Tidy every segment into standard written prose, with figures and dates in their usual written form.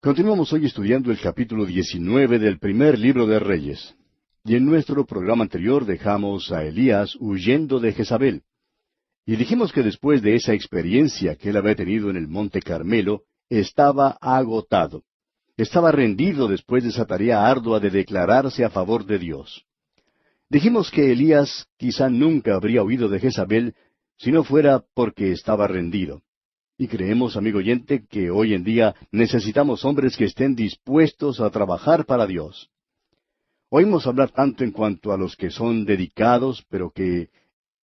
Continuamos hoy estudiando el capítulo 19 del primer libro de Reyes. Y en nuestro programa anterior dejamos a Elías huyendo de Jezabel. Y dijimos que después de esa experiencia que él había tenido en el monte Carmelo, estaba agotado. Estaba rendido después de esa tarea ardua de declararse a favor de Dios. Dijimos que Elías quizá nunca habría huido de Jezabel si no fuera porque estaba rendido. Y creemos, amigo oyente, que hoy en día necesitamos hombres que estén dispuestos a trabajar para Dios. Oímos hablar tanto en cuanto a los que son dedicados, pero que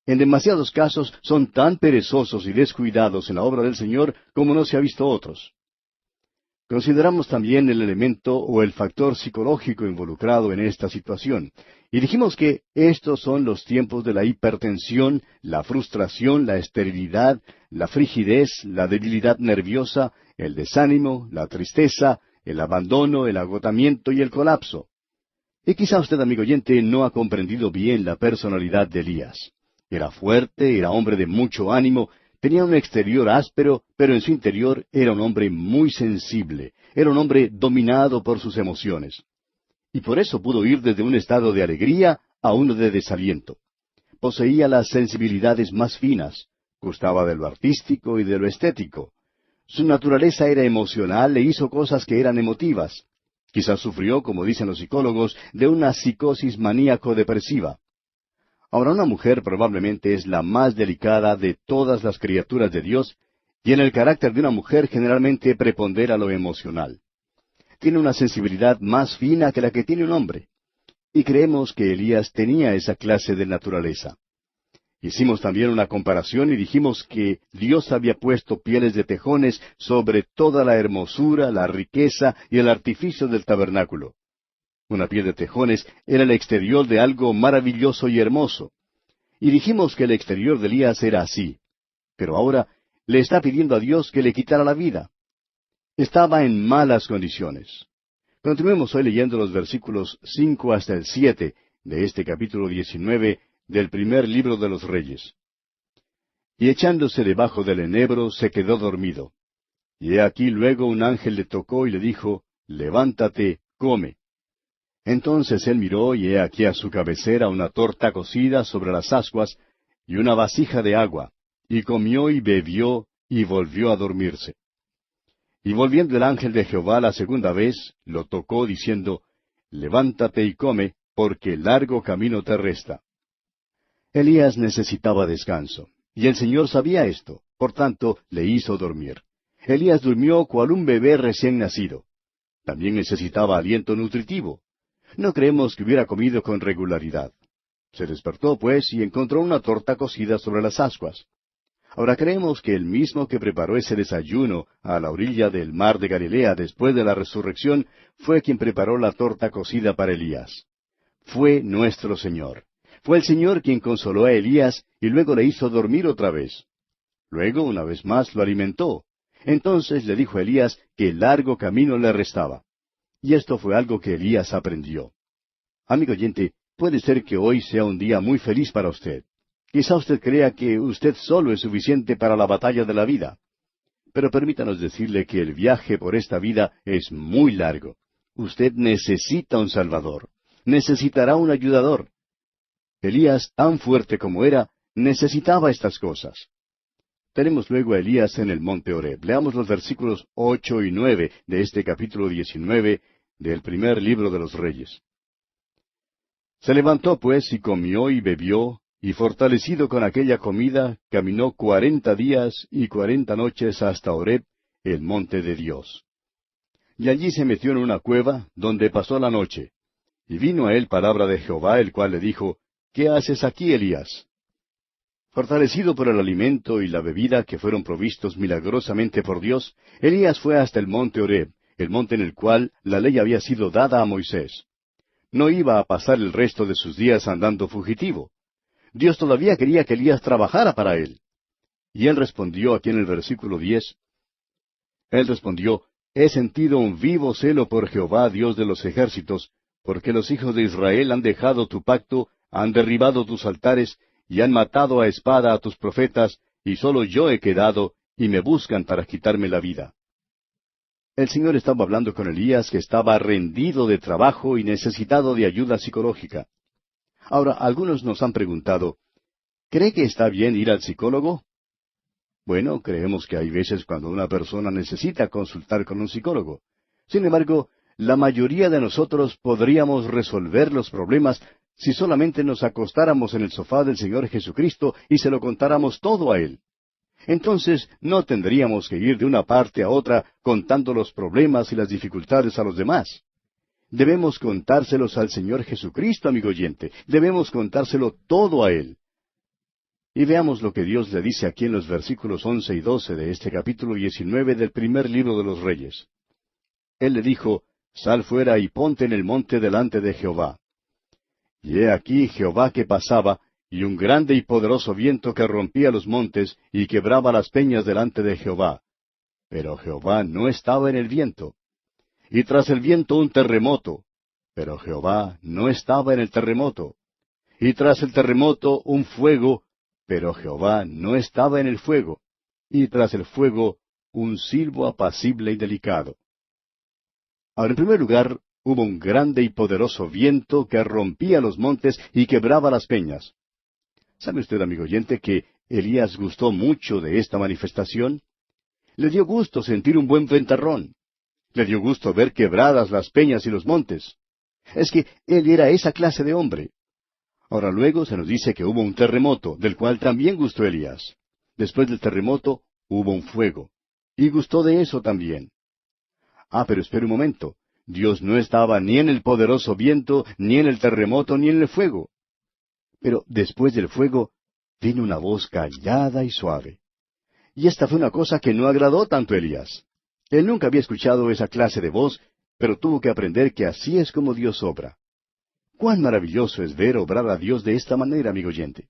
en demasiados casos son tan perezosos y descuidados en la obra del Señor como no se ha visto otros. Consideramos también el elemento o el factor psicológico involucrado en esta situación, y dijimos que estos son los tiempos de la hipertensión, la frustración, la esterilidad, la frigidez, la debilidad nerviosa, el desánimo, la tristeza, el abandono, el agotamiento y el colapso. Y quizá usted, amigo oyente, no ha comprendido bien la personalidad de Elías. Era fuerte, era hombre de mucho ánimo, tenía un exterior áspero, pero en su interior era un hombre muy sensible, era un hombre dominado por sus emociones. Y por eso pudo ir desde un estado de alegría a uno de desaliento. Poseía las sensibilidades más finas, gustaba de lo artístico y de lo estético. Su naturaleza era emocional e hizo cosas que eran emotivas. Quizás sufrió, como dicen los psicólogos, de una psicosis maníaco-depresiva. Ahora, una mujer probablemente es la más delicada de todas las criaturas de Dios, y en el carácter de una mujer generalmente prepondera lo emocional. Tiene una sensibilidad más fina que la que tiene un hombre. Y creemos que Elías tenía esa clase de naturaleza. Hicimos también una comparación y dijimos que Dios había puesto pieles de tejones sobre toda la hermosura, la riqueza y el artificio del tabernáculo. Una piel de tejones era el exterior de algo maravilloso y hermoso. Y dijimos que el exterior de Elías era así. Pero ahora le está pidiendo a Dios que le quitara la vida. Estaba en malas condiciones. Continuemos hoy leyendo los versículos 5 hasta el 7 de este capítulo 19 del primer libro de los Reyes. Y echándose debajo del enebro, se quedó dormido. Y he aquí luego un ángel le tocó y le dijo, Levántate, come. Entonces él miró, y he aquí a su cabecera una torta cocida sobre las ascuas, y una vasija de agua, y comió y bebió, y volvió a dormirse. Y volviendo el ángel de Jehová la segunda vez, lo tocó, diciendo, Levántate y come, porque largo camino te resta. Elías necesitaba descanso, y el Señor sabía esto, por tanto le hizo dormir. Elías durmió cual un bebé recién nacido. También necesitaba aliento nutritivo. No creemos que hubiera comido con regularidad. Se despertó, pues, y encontró una torta cocida sobre las ascuas. Ahora creemos que el mismo que preparó ese desayuno a la orilla del mar de Galilea después de la resurrección fue quien preparó la torta cocida para Elías. Fue nuestro Señor. Fue el Señor quien consoló a Elías y luego le hizo dormir otra vez. Luego, una vez más, lo alimentó. Entonces le dijo a Elías que largo camino le restaba. Y esto fue algo que Elías aprendió. Amigo oyente, puede ser que hoy sea un día muy feliz para usted. Quizá usted crea que usted solo es suficiente para la batalla de la vida. Pero permítanos decirle que el viaje por esta vida es muy largo. Usted necesita un Salvador. Necesitará un ayudador. Elías, tan fuerte como era, necesitaba estas cosas. Tenemos luego a Elías en el monte Horeb. Leamos los versículos 8 y 9 de este capítulo 19 del primer libro de los Reyes. Se levantó pues y comió y bebió, y fortalecido con aquella comida, caminó 40 días y 40 noches hasta Horeb, el monte de Dios. Y allí se metió en una cueva, donde pasó la noche. Y vino a él palabra de Jehová, el cual le dijo, ¿Qué haces aquí, Elías? Fortalecido por el alimento y la bebida que fueron provistos milagrosamente por Dios, Elías fue hasta el monte Horeb, el monte en el cual la ley había sido dada a Moisés. No iba a pasar el resto de sus días andando fugitivo. Dios todavía quería que Elías trabajara para él. Y él respondió aquí en el versículo 10. Él respondió, He sentido un vivo celo por Jehová, Dios de los ejércitos, porque los hijos de Israel han dejado tu pacto, han derribado tus altares, y han matado a espada a tus profetas, y solo yo he quedado, y me buscan para quitarme la vida. El Señor estaba hablando con Elías, que estaba rendido de trabajo y necesitado de ayuda psicológica. Ahora, algunos nos han preguntado, ¿cree que está bien ir al psicólogo? Bueno, creemos que hay veces cuando una persona necesita consultar con un psicólogo. Sin embargo, la mayoría de nosotros podríamos resolver los problemas si solamente nos acostáramos en el sofá del Señor Jesucristo y se lo contáramos todo a Él. Entonces no tendríamos que ir de una parte a otra contando los problemas y las dificultades a los demás. Debemos contárselos al Señor Jesucristo, amigo oyente. Debemos contárselo todo a Él. Y veamos lo que Dios le dice aquí en los versículos 11 y 12 de este capítulo 19 del primer libro de los Reyes. Él le dijo, «Sal fuera y ponte en el monte delante de Jehová». Y he aquí Jehová que pasaba, y un grande y poderoso viento que rompía los montes y quebraba las peñas delante de Jehová. Pero Jehová no estaba en el viento. Y tras el viento un terremoto. Pero Jehová no estaba en el terremoto. Y tras el terremoto un fuego. Pero Jehová no estaba en el fuego. Y tras el fuego un silbo apacible y delicado. Ahora, en primer lugar, hubo un grande y poderoso viento que rompía los montes y quebraba las peñas. ¿Sabe usted, amigo oyente, que Elías gustó mucho de esta manifestación? Le dio gusto sentir un buen ventarrón. Le dio gusto ver quebradas las peñas y los montes. Es que él era esa clase de hombre. Ahora luego se nos dice que hubo un terremoto, del cual también gustó Elías. Después del terremoto hubo un fuego. Y gustó de eso también. Pero espere un momento. Dios no estaba ni en el poderoso viento, ni en el terremoto, ni en el fuego. Pero después del fuego vino una voz callada y suave. Y esta fue una cosa que no agradó tanto a Elías. Él nunca había escuchado esa clase de voz, pero tuvo que aprender que así es como Dios obra. Cuán maravilloso es ver obrar a Dios de esta manera, amigo oyente.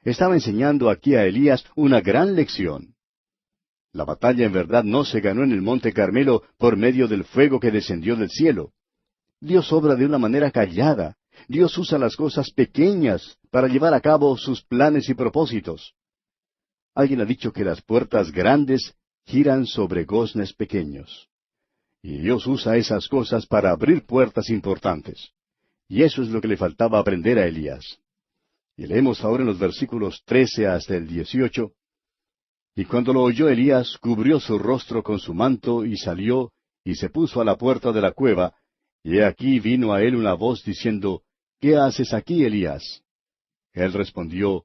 Estaba enseñando aquí a Elías una gran lección. La batalla en verdad no se ganó en el monte Carmelo por medio del fuego que descendió del cielo. Dios obra de una manera callada. Dios usa las cosas pequeñas para llevar a cabo sus planes y propósitos. Alguien ha dicho que las puertas grandes giran sobre goznes pequeños. Y Dios usa esas cosas para abrir puertas importantes. Y eso es lo que le faltaba aprender a Elías. Y leemos ahora en los versículos 13 hasta el 18. Y cuando lo oyó Elías, cubrió su rostro con su manto, y salió, y se puso a la puerta de la cueva, y he aquí vino a él una voz diciendo, ¿Qué haces aquí, Elías? Él respondió,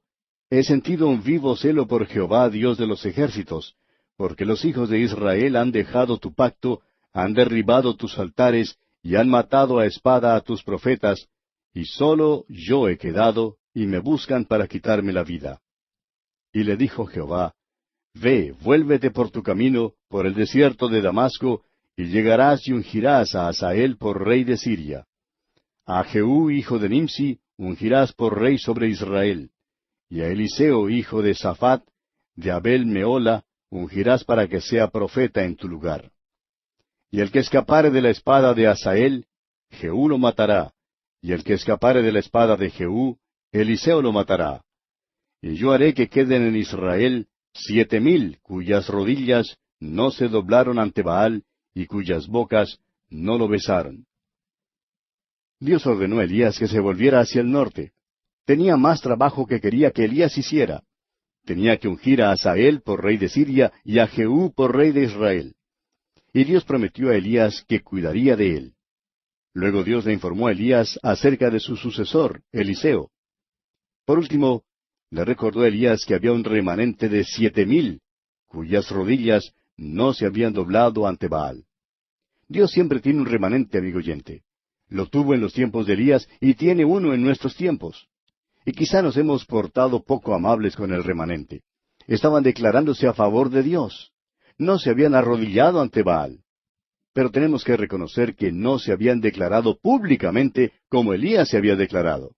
He sentido un vivo celo por Jehová, Dios de los ejércitos, porque los hijos de Israel han dejado tu pacto, han derribado tus altares, y han matado a espada a tus profetas, y solo yo he quedado, y me buscan para quitarme la vida. Y le dijo Jehová, Ve, vuélvete por tu camino, por el desierto de Damasco, y llegarás y ungirás a Hazael por rey de Siria. A Jehú, hijo de Nimsi, ungirás por rey sobre Israel. Y a Eliseo, hijo de Safat, de Abel Meola, ungirás para que sea profeta en tu lugar. Y el que escapare de la espada de Hazael, Jehú lo matará, y el que escapare de la espada de Jehú, Eliseo lo matará. Y yo haré que queden en Israel 7,000 cuyas rodillas no se doblaron ante Baal, y cuyas bocas no lo besaron. Dios ordenó a Elías que se volviera hacia el norte. Tenía más trabajo que quería que Elías hiciera. Tenía que ungir a Hazael por rey de Siria y a Jehú por rey de Israel. Y Dios prometió a Elías que cuidaría de él. Luego Dios le informó a Elías acerca de su sucesor, Eliseo. Por último, le recordó a Elías que había un remanente de 7,000, cuyas rodillas no se habían doblado ante Baal. Dios siempre tiene un remanente, amigo oyente. Lo tuvo en los tiempos de Elías y tiene uno en nuestros tiempos. Y quizá nos hemos portado poco amables con el remanente. Estaban declarándose a favor de Dios. No se habían arrodillado ante Baal. Pero tenemos que reconocer que no se habían declarado públicamente como Elías se había declarado.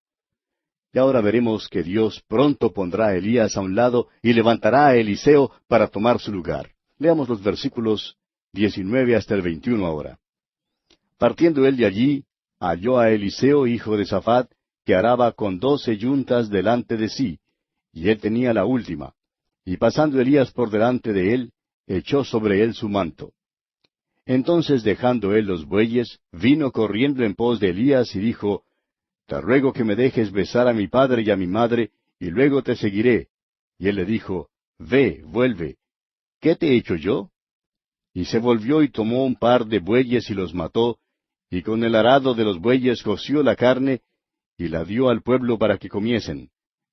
Y ahora veremos que Dios pronto pondrá a Elías a un lado y levantará a Eliseo para tomar su lugar. Leamos los versículos 19 hasta el 21 ahora. Partiendo él de allí, halló a Eliseo, hijo de Safat, que araba con 12 yuntas delante de sí, y él tenía la última. Y pasando Elías por delante de él, echó sobre él su manto. Entonces, dejando él los bueyes, vino corriendo en pos de Elías y dijo, Te ruego que me dejes besar a mi padre y a mi madre, y luego te seguiré. Y él le dijo, Ve, vuelve. ¿Qué te he hecho yo? Y se volvió y tomó un par de bueyes y los mató, y con el arado de los bueyes coció la carne, y la dio al pueblo para que comiesen.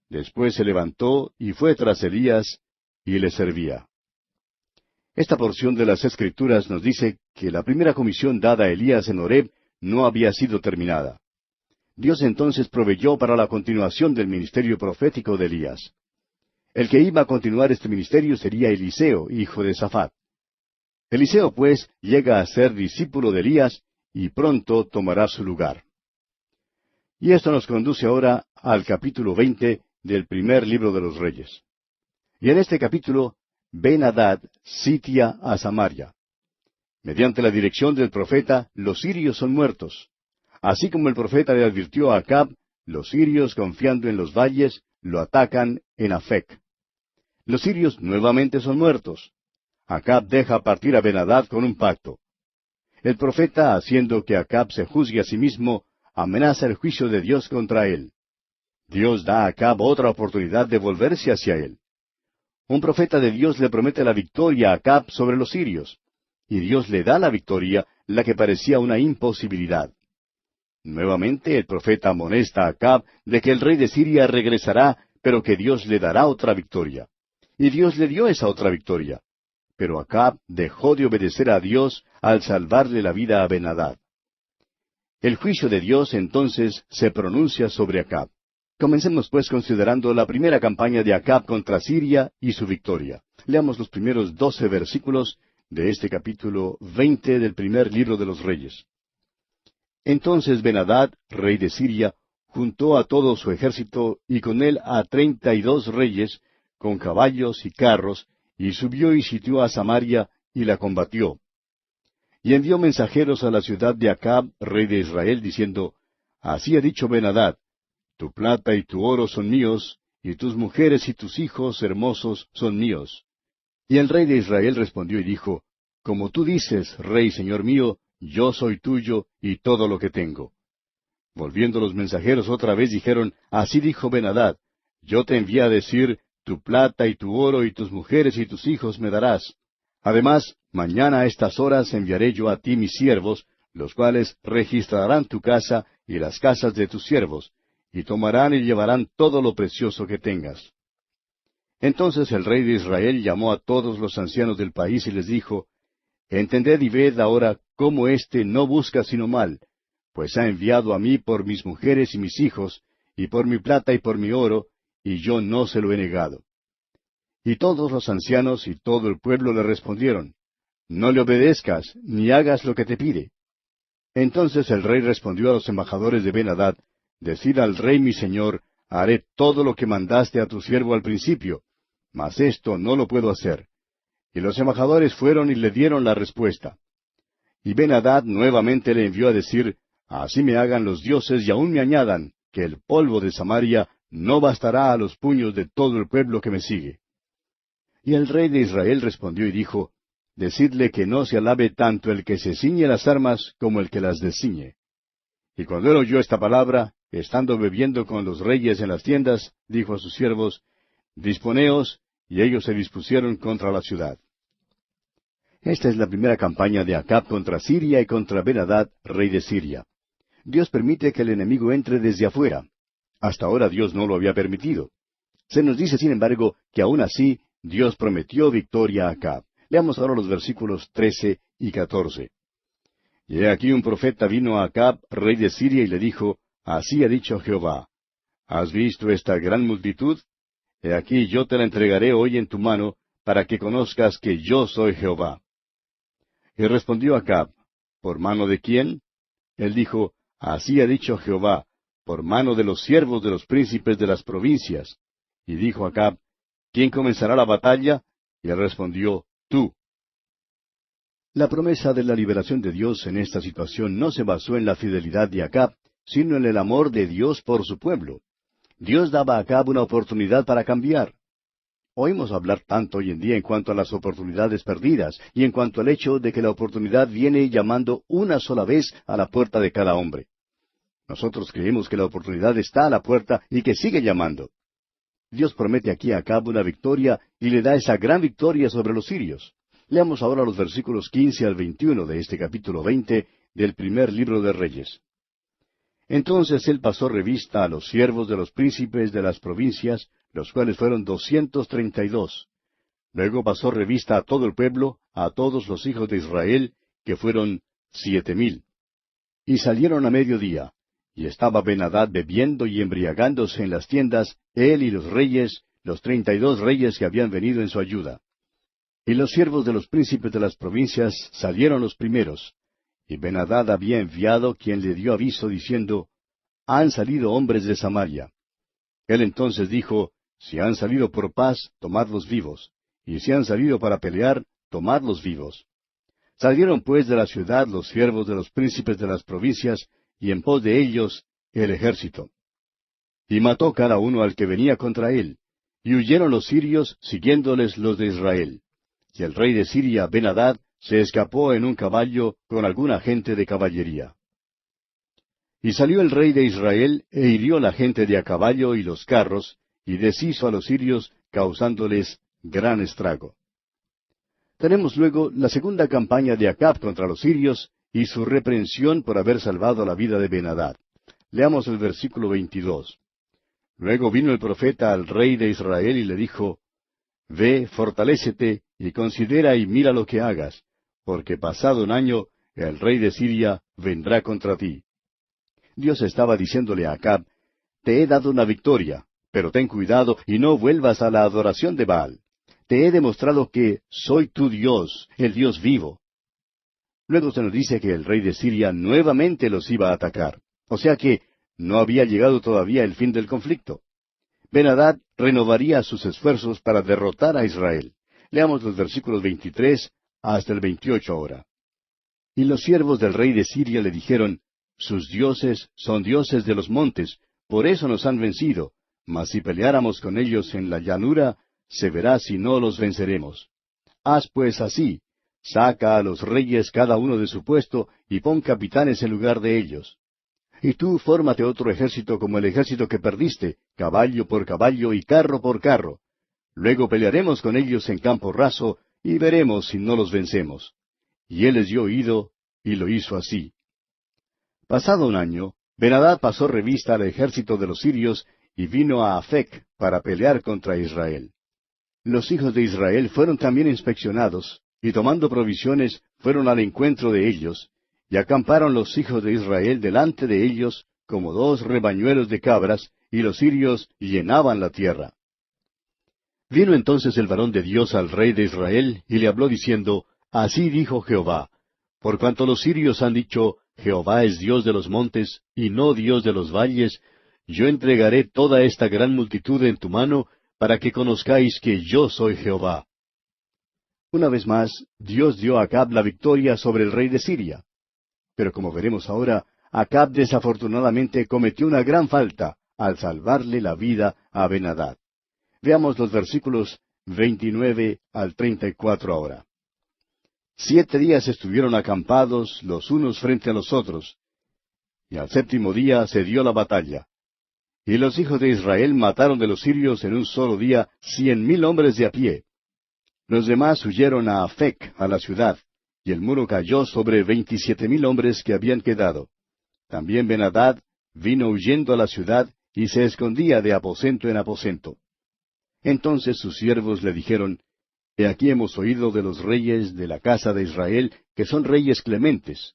Después se levantó y fue tras Elías, y le servía. Esta porción de las Escrituras nos dice que la primera comisión dada a Elías en Horeb no había sido terminada. Dios entonces proveyó para la continuación del ministerio profético de Elías. El que iba a continuar este ministerio sería Eliseo, hijo de Safat. Eliseo, pues, llega a ser discípulo de Elías y pronto tomará su lugar. Y esto nos conduce ahora al capítulo 20 del primer libro de los Reyes. Y en este capítulo, Ben-Hadad sitia a Samaria. Mediante la dirección del profeta, los sirios son muertos. Así como el profeta le advirtió a Acab, los sirios, confiando en los valles, lo atacan en Afec. Los sirios nuevamente son muertos. Acab deja partir a Ben-Hadad con un pacto. El profeta, haciendo que Acab se juzgue a sí mismo, amenaza el juicio de Dios contra él. Dios da a Acab otra oportunidad de volverse hacia él. Un profeta de Dios le promete la victoria a Acab sobre los sirios, y Dios le da la victoria, la que parecía una imposibilidad. Nuevamente el profeta amonesta a Acab de que el rey de Siria regresará, pero que Dios le dará otra victoria. Y Dios le dio esa otra victoria. Pero Acab dejó de obedecer a Dios al salvarle la vida a Ben-Hadad. El juicio de Dios entonces se pronuncia sobre Acab. Comencemos pues considerando la primera campaña de Acab contra Siria y su victoria. Leamos los primeros 12 versículos de este capítulo 20 del primer libro de los Reyes. Entonces Ben-Hadad, rey de Siria, juntó a todo su ejército y con él a 32 reyes, con caballos y carros, y subió y sitió a Samaria y la combatió. Y envió mensajeros a la ciudad de Acab, rey de Israel, diciendo, Así ha dicho Ben-Hadad, tu plata y tu oro son míos, y tus mujeres y tus hijos hermosos son míos. Y el rey de Israel respondió y dijo, Como tú dices, rey señor mío, yo soy tuyo y todo lo que tengo. Volviendo los mensajeros otra vez dijeron, Así dijo Ben-Hadad, yo te envié a decir, tu plata y tu oro y tus mujeres y tus hijos me darás. Además, mañana a estas horas enviaré yo a ti mis siervos, los cuales registrarán tu casa y las casas de tus siervos, y tomarán y llevarán todo lo precioso que tengas. Entonces el rey de Israel llamó a todos los ancianos del país y les dijo, Entended y ved ahora cómo éste no busca sino mal, pues ha enviado a mí por mis mujeres y mis hijos, y por mi plata y por mi oro, y yo no se lo he negado. Y todos los ancianos y todo el pueblo le respondieron, No le obedezcas, ni hagas lo que te pide. Entonces el rey respondió a los embajadores de Ben-Hadad, Decid al rey mi señor, haré todo lo que mandaste a tu siervo al principio, mas esto no lo puedo hacer. Y los embajadores fueron y le dieron la respuesta. Y Ben-Hadad nuevamente le envió a decir, Así me hagan los dioses y aún me añadan, que el polvo de Samaria no bastará a los puños de todo el pueblo que me sigue. Y el rey de Israel respondió y dijo, Decidle que no se alabe tanto el que se ciñe las armas como el que las desciñe. Y cuando él oyó esta palabra, estando bebiendo con los reyes en las tiendas, dijo a sus siervos, Disponeos, y ellos se dispusieron contra la ciudad. Esta es la primera campaña de Acab contra Siria y contra Ben-Hadad, rey de Siria. Dios permite que el enemigo entre desde afuera. Hasta ahora Dios no lo había permitido. Se nos dice, sin embargo, que aún así Dios prometió victoria a Acab. Leamos ahora los versículos 13 y 14. Y he aquí un profeta vino a Acab, rey de Siria, y le dijo, Así ha dicho Jehová, ¿has visto esta gran multitud? He aquí yo te la entregaré hoy en tu mano, para que conozcas que yo soy Jehová. Y respondió Acab, ¿por mano de quién? Él dijo, Así ha dicho Jehová, por mano de los siervos de los príncipes de las provincias. Y dijo Acab, ¿quién comenzará la batalla? Y él respondió, tú. La promesa de la liberación de Dios en esta situación no se basó en la fidelidad de Acab, sino en el amor de Dios por su pueblo. Dios daba a Acab una oportunidad para cambiar. Oímos hablar tanto hoy en día en cuanto a las oportunidades perdidas y en cuanto al hecho de que la oportunidad viene llamando una sola vez a la puerta de cada hombre. Nosotros creemos que la oportunidad está a la puerta y que sigue llamando. Dios promete aquí a Acab una victoria y le da esa gran victoria sobre los sirios. Leamos ahora los versículos 15 al 21 de este capítulo 20 del primer libro de Reyes. Entonces él pasó revista a los siervos de los príncipes de las provincias, los cuales fueron 232. Luego pasó revista a todo el pueblo, a todos los hijos de Israel, que fueron 7,000. Y salieron a mediodía, y estaba Ben-Hadad bebiendo y embriagándose en las tiendas, él y los reyes, los 32 reyes que habían venido en su ayuda. Y los siervos de los príncipes de las provincias salieron los primeros, y Ben-Hadad había enviado quien le dio aviso diciendo, Han salido hombres de Samaria. Él entonces dijo, Si han salido por paz, tomadlos vivos, y si han salido para pelear, tomadlos vivos. Salieron pues de la ciudad los siervos de los príncipes de las provincias, y en pos de ellos el ejército. Y mató cada uno al que venía contra él, y huyeron los sirios, siguiéndoles los de Israel. Y el rey de Siria, Ben-Hadad, se escapó en un caballo con alguna gente de caballería. Y salió el rey de Israel, e hirió la gente de a caballo y los carros, y deshizo a los sirios, causándoles gran estrago. Tenemos luego la segunda campaña de Acab contra los sirios, y su reprensión por haber salvado la vida de Ben-Hadad. Leamos el versículo 22. Luego vino el profeta al rey de Israel y le dijo, Ve, fortalécete, y considera y mira lo que hagas, porque pasado un año el rey de Siria vendrá contra ti. Dios estaba diciéndole a Acab, Te he dado una victoria, pero ten cuidado y no vuelvas a la adoración de Baal. Te he demostrado que soy tu Dios, el Dios vivo. Luego se nos dice que el rey de Siria nuevamente los iba a atacar, o sea que no había llegado todavía el fin del conflicto. Ben-Hadad renovaría sus esfuerzos para derrotar a Israel. Leamos los versículos 23 hasta el 28 ahora. Y los siervos del rey de Siria le dijeron, Sus dioses son dioses de los montes, por eso nos han vencido, mas si peleáramos con ellos en la llanura, se verá si no los venceremos. Haz pues así, saca a los reyes cada uno de su puesto, y pon capitanes en lugar de ellos. Y tú fórmate otro ejército como el ejército que perdiste, caballo por caballo y carro por carro. Luego pelearemos con ellos en campo raso, y veremos si no los vencemos. Y él les dio oído, y lo hizo así. Pasado un año, Ben-Hadad pasó revista al ejército de los sirios, y vino a Afec para pelear contra Israel. Los hijos de Israel fueron también inspeccionados, y tomando provisiones, fueron al encuentro de ellos, y acamparon los hijos de Israel delante de ellos, como 2 rebañuelos de cabras, y los sirios llenaban la tierra. Vino entonces el varón de Dios al rey de Israel, y le habló diciendo, Así dijo Jehová, por cuanto los sirios han dicho, Jehová es Dios de los montes, y no Dios de los valles, yo entregaré toda esta gran multitud en tu mano, para que conozcáis que yo soy Jehová. Una vez más, Dios dio a Acab la victoria sobre el rey de Siria. Pero como veremos ahora, Acab desafortunadamente cometió una gran falta al salvarle la vida a Ben-Hadad. Veamos los versículos 29 al 34 ahora. 7 días estuvieron acampados los unos frente a los otros, y al 7º día se dio la batalla. Y los hijos de Israel mataron de los sirios en un solo día 100,000 hombres de a pie. Los demás huyeron a Afec, a la ciudad, y el muro cayó sobre 27,000 hombres que habían quedado. También Ben-Hadad vino huyendo a la ciudad y se escondía de aposento en aposento. Entonces sus siervos le dijeron, He aquí hemos oído de los reyes de la casa de Israel, que son reyes clementes.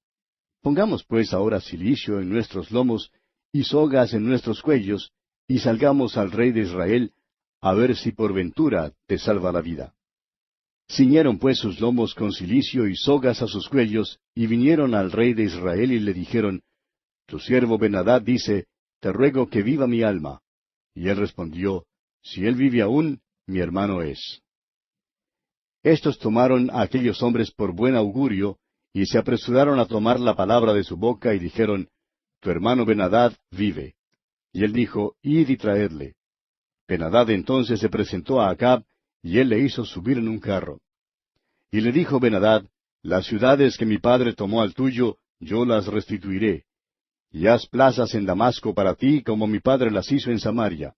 Pongamos pues ahora cilicio en nuestros lomos y sogas en nuestros cuellos, y salgamos al rey de Israel, a ver si por ventura te salva la vida. Ciñeron pues sus lomos con cilicio y sogas a sus cuellos, y vinieron al rey de Israel y le dijeron, Tu siervo Ben-Hadad dice, Te ruego que viva mi alma. Y él respondió, Si él vive aún, mi hermano es. Estos tomaron a aquellos hombres por buen augurio, y se apresuraron a tomar la palabra de su boca, y dijeron, Tu hermano Ben-Hadad vive. Y él dijo, Id y traedle. Ben-Hadad entonces se presentó a Acab, y él le hizo subir en un carro. Y le dijo Ben-Hadad, las ciudades que mi padre tomó al tuyo, yo las restituiré. Y haz plazas en Damasco para ti, como mi padre las hizo en Samaria.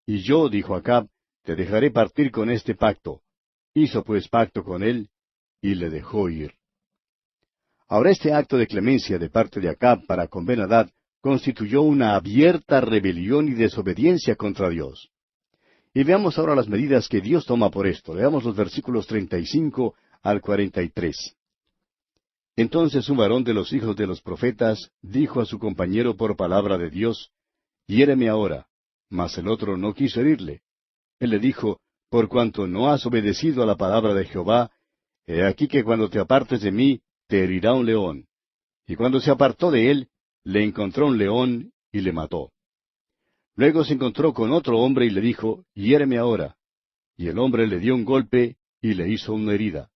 Y yo, dijo Acab, te dejaré partir con este pacto. Hizo pues pacto con él, y le dejó ir. Ahora este acto de clemencia de parte de Acab para con Ben-Hadad constituyó una abierta rebelión y desobediencia contra Dios. Y veamos ahora las medidas que Dios toma por esto. Leamos los versículos 35 al 43. Entonces un varón de los hijos de los profetas dijo a su compañero por palabra de Dios, hiéreme ahora. Mas el otro no quiso herirle. Él le dijo, por cuanto no has obedecido a la palabra de Jehová, he aquí que cuando te apartes de mí, te herirá un león. Y cuando se apartó de él, le encontró un león y le mató. Luego se encontró con otro hombre y le dijo, hiéreme ahora. Y el hombre le dio un golpe y le hizo una herida.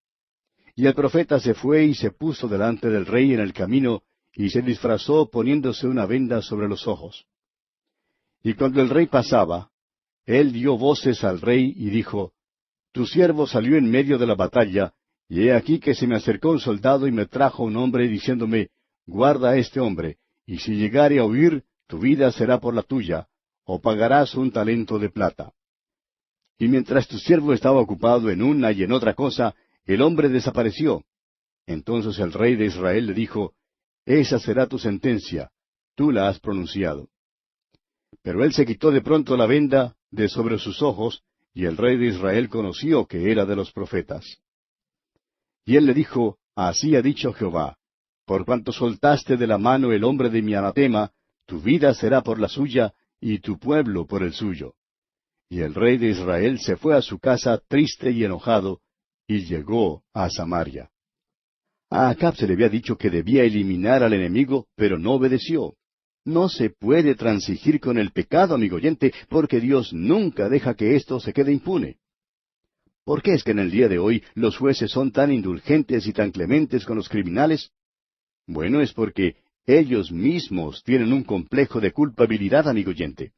Y el profeta se fue y se puso delante del rey en el camino, y se disfrazó poniéndose una venda sobre los ojos. Y cuando el rey pasaba, él dio voces al rey y dijo, tu siervo salió en medio de la batalla, y he aquí que se me acercó un soldado y me trajo un hombre diciéndome, guarda a este hombre, y si llegare a huir, tu vida será por la tuya, o pagarás un talento de plata. Y mientras tu siervo estaba ocupado en una y en otra cosa, el hombre desapareció. Entonces el rey de Israel le dijo, esa será tu sentencia, tú la has pronunciado. Pero él se quitó de pronto la venda de sobre sus ojos, y el rey de Israel conoció que era de los profetas. Y él le dijo, así ha dicho Jehová, por cuanto soltaste de la mano el hombre de mi anatema, tu vida será por la suya, y tu pueblo por el suyo. Y el rey de Israel se fue a su casa triste y enojado, y llegó a Samaria. A Acab se le había dicho que debía eliminar al enemigo, pero no obedeció. No se puede transigir con el pecado, amigo oyente, porque Dios nunca deja que esto se quede impune. ¿Por qué es que en el día de hoy los jueces son tan indulgentes y tan clementes con los criminales? Bueno, es porque ellos mismos tienen un complejo de culpabilidad, amigo oyente.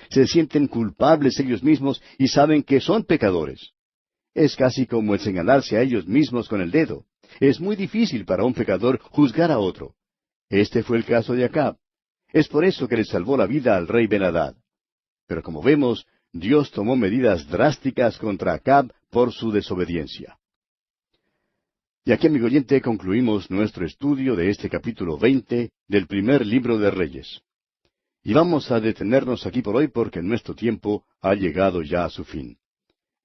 Se sienten culpables ellos mismos y saben que son pecadores. Es casi como el señalarse a ellos mismos con el dedo. Es muy difícil para un pecador juzgar a otro. Este fue el caso de Acab. Es por eso que le salvó la vida al rey Ben-Hadad. Pero como vemos, Dios tomó medidas drásticas contra Acab por su desobediencia. Y aquí, amigo oyente, concluimos nuestro estudio de este capítulo 20 del primer libro de Reyes. Y vamos a detenernos aquí por hoy porque nuestro tiempo ha llegado ya a su fin.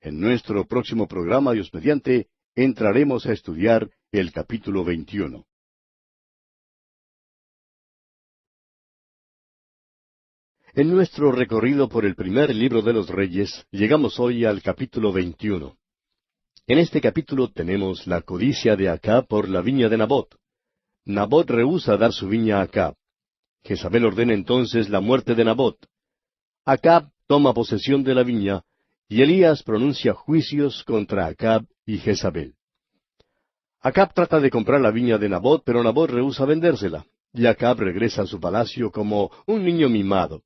En nuestro próximo programa, Dios mediante, entraremos a estudiar el capítulo 21. En nuestro recorrido por el primer libro de los Reyes, llegamos hoy al capítulo 21. En este capítulo tenemos la codicia de Acab por la viña de Nabot. Nabot rehúsa dar su viña a Acab. Jezabel ordena entonces la muerte de Nabot. Acab toma posesión de la viña, y Elías pronuncia juicios contra Acab y Jezabel. Acab trata de comprar la viña de Nabot, pero Nabot rehúsa vendérsela, y Acab regresa a su palacio como un niño mimado.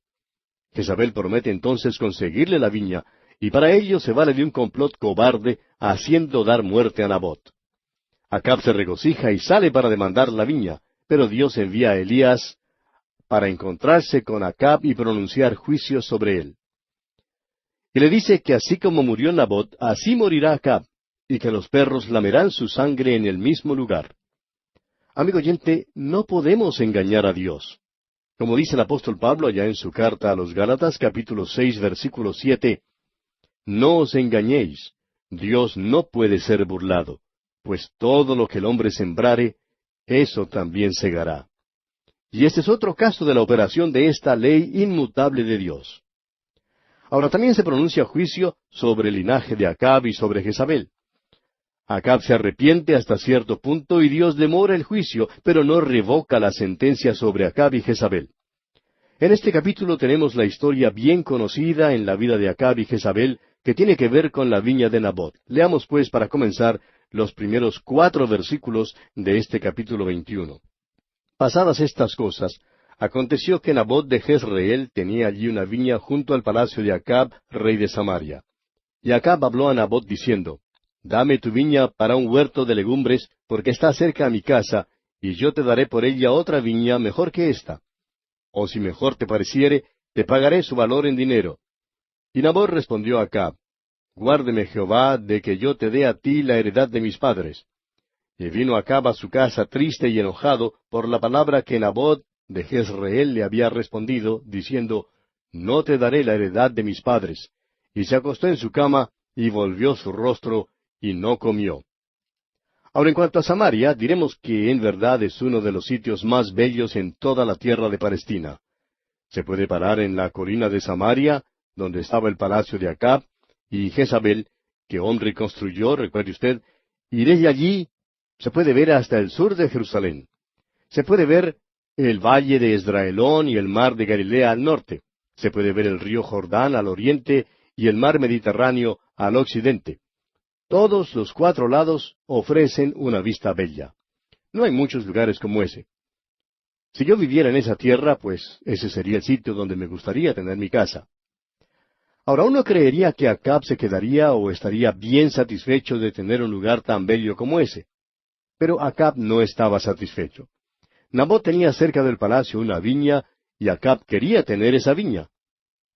Jezabel promete entonces conseguirle la viña, y para ello se vale de un complot cobarde haciendo dar muerte a Nabot. Acab se regocija y sale para demandar la viña, pero Dios envía a Elías para encontrarse con Acab y pronunciar juicios sobre él. Y le dice que así como murió Nabot, así morirá Acab, y que los perros lamerán su sangre en el mismo lugar. Amigo oyente, no podemos engañar a Dios. Como dice el apóstol Pablo allá en su carta a los Gálatas, capítulo 6, versículo 7, no os engañéis, Dios no puede ser burlado, pues todo lo que el hombre sembrare, eso también segará. Y este es otro caso de la operación de esta ley inmutable de Dios. Ahora también se pronuncia juicio sobre el linaje de Acab y sobre Jezabel. Acab se arrepiente hasta cierto punto y Dios demora el juicio, pero no revoca la sentencia sobre Acab y Jezabel. En este capítulo tenemos la historia bien conocida en la vida de Acab y Jezabel, que tiene que ver con la viña de Nabot. Leamos pues para comenzar los primeros 4 versículos de este capítulo 21. Pasadas estas cosas, aconteció que Nabot de Jezreel tenía allí una viña junto al palacio de Acab, rey de Samaria. Y Acab habló a Nabot diciendo, Dame tu viña para un huerto de legumbres, porque está cerca a mi casa, y yo te daré por ella otra viña mejor que esta. O si mejor te pareciere, te pagaré su valor en dinero. Y Nabot respondió a Acab, Guárdeme Jehová de que yo te dé a ti la heredad de mis padres. Y vino Acab a su casa triste y enojado por la palabra que Nabot de Jezreel le había respondido, diciendo, No te daré la heredad de mis padres. Y se acostó en su cama, y volvió su rostro, y no comió. Ahora, en cuanto a Samaria, diremos que en verdad es uno de los sitios más bellos en toda la tierra de Palestina. Se puede parar en la colina de Samaria, donde estaba el palacio de Acab, y Jezabel, que Omri construyó, recuerde usted, y desde allí se puede ver hasta el sur de Jerusalén. Se puede ver el valle de Esdraelón y el mar de Galilea al norte. Se puede ver el río Jordán al oriente y el mar Mediterráneo al occidente. Todos los cuatro lados ofrecen una vista bella. No hay muchos lugares como ese. Si yo viviera en esa tierra, pues ese sería el sitio donde me gustaría tener mi casa. Ahora uno creería que Acab se quedaría o estaría bien satisfecho de tener un lugar tan bello como ese. Pero Acab no estaba satisfecho. Nabot tenía cerca del palacio una viña, y Acab quería tener esa viña.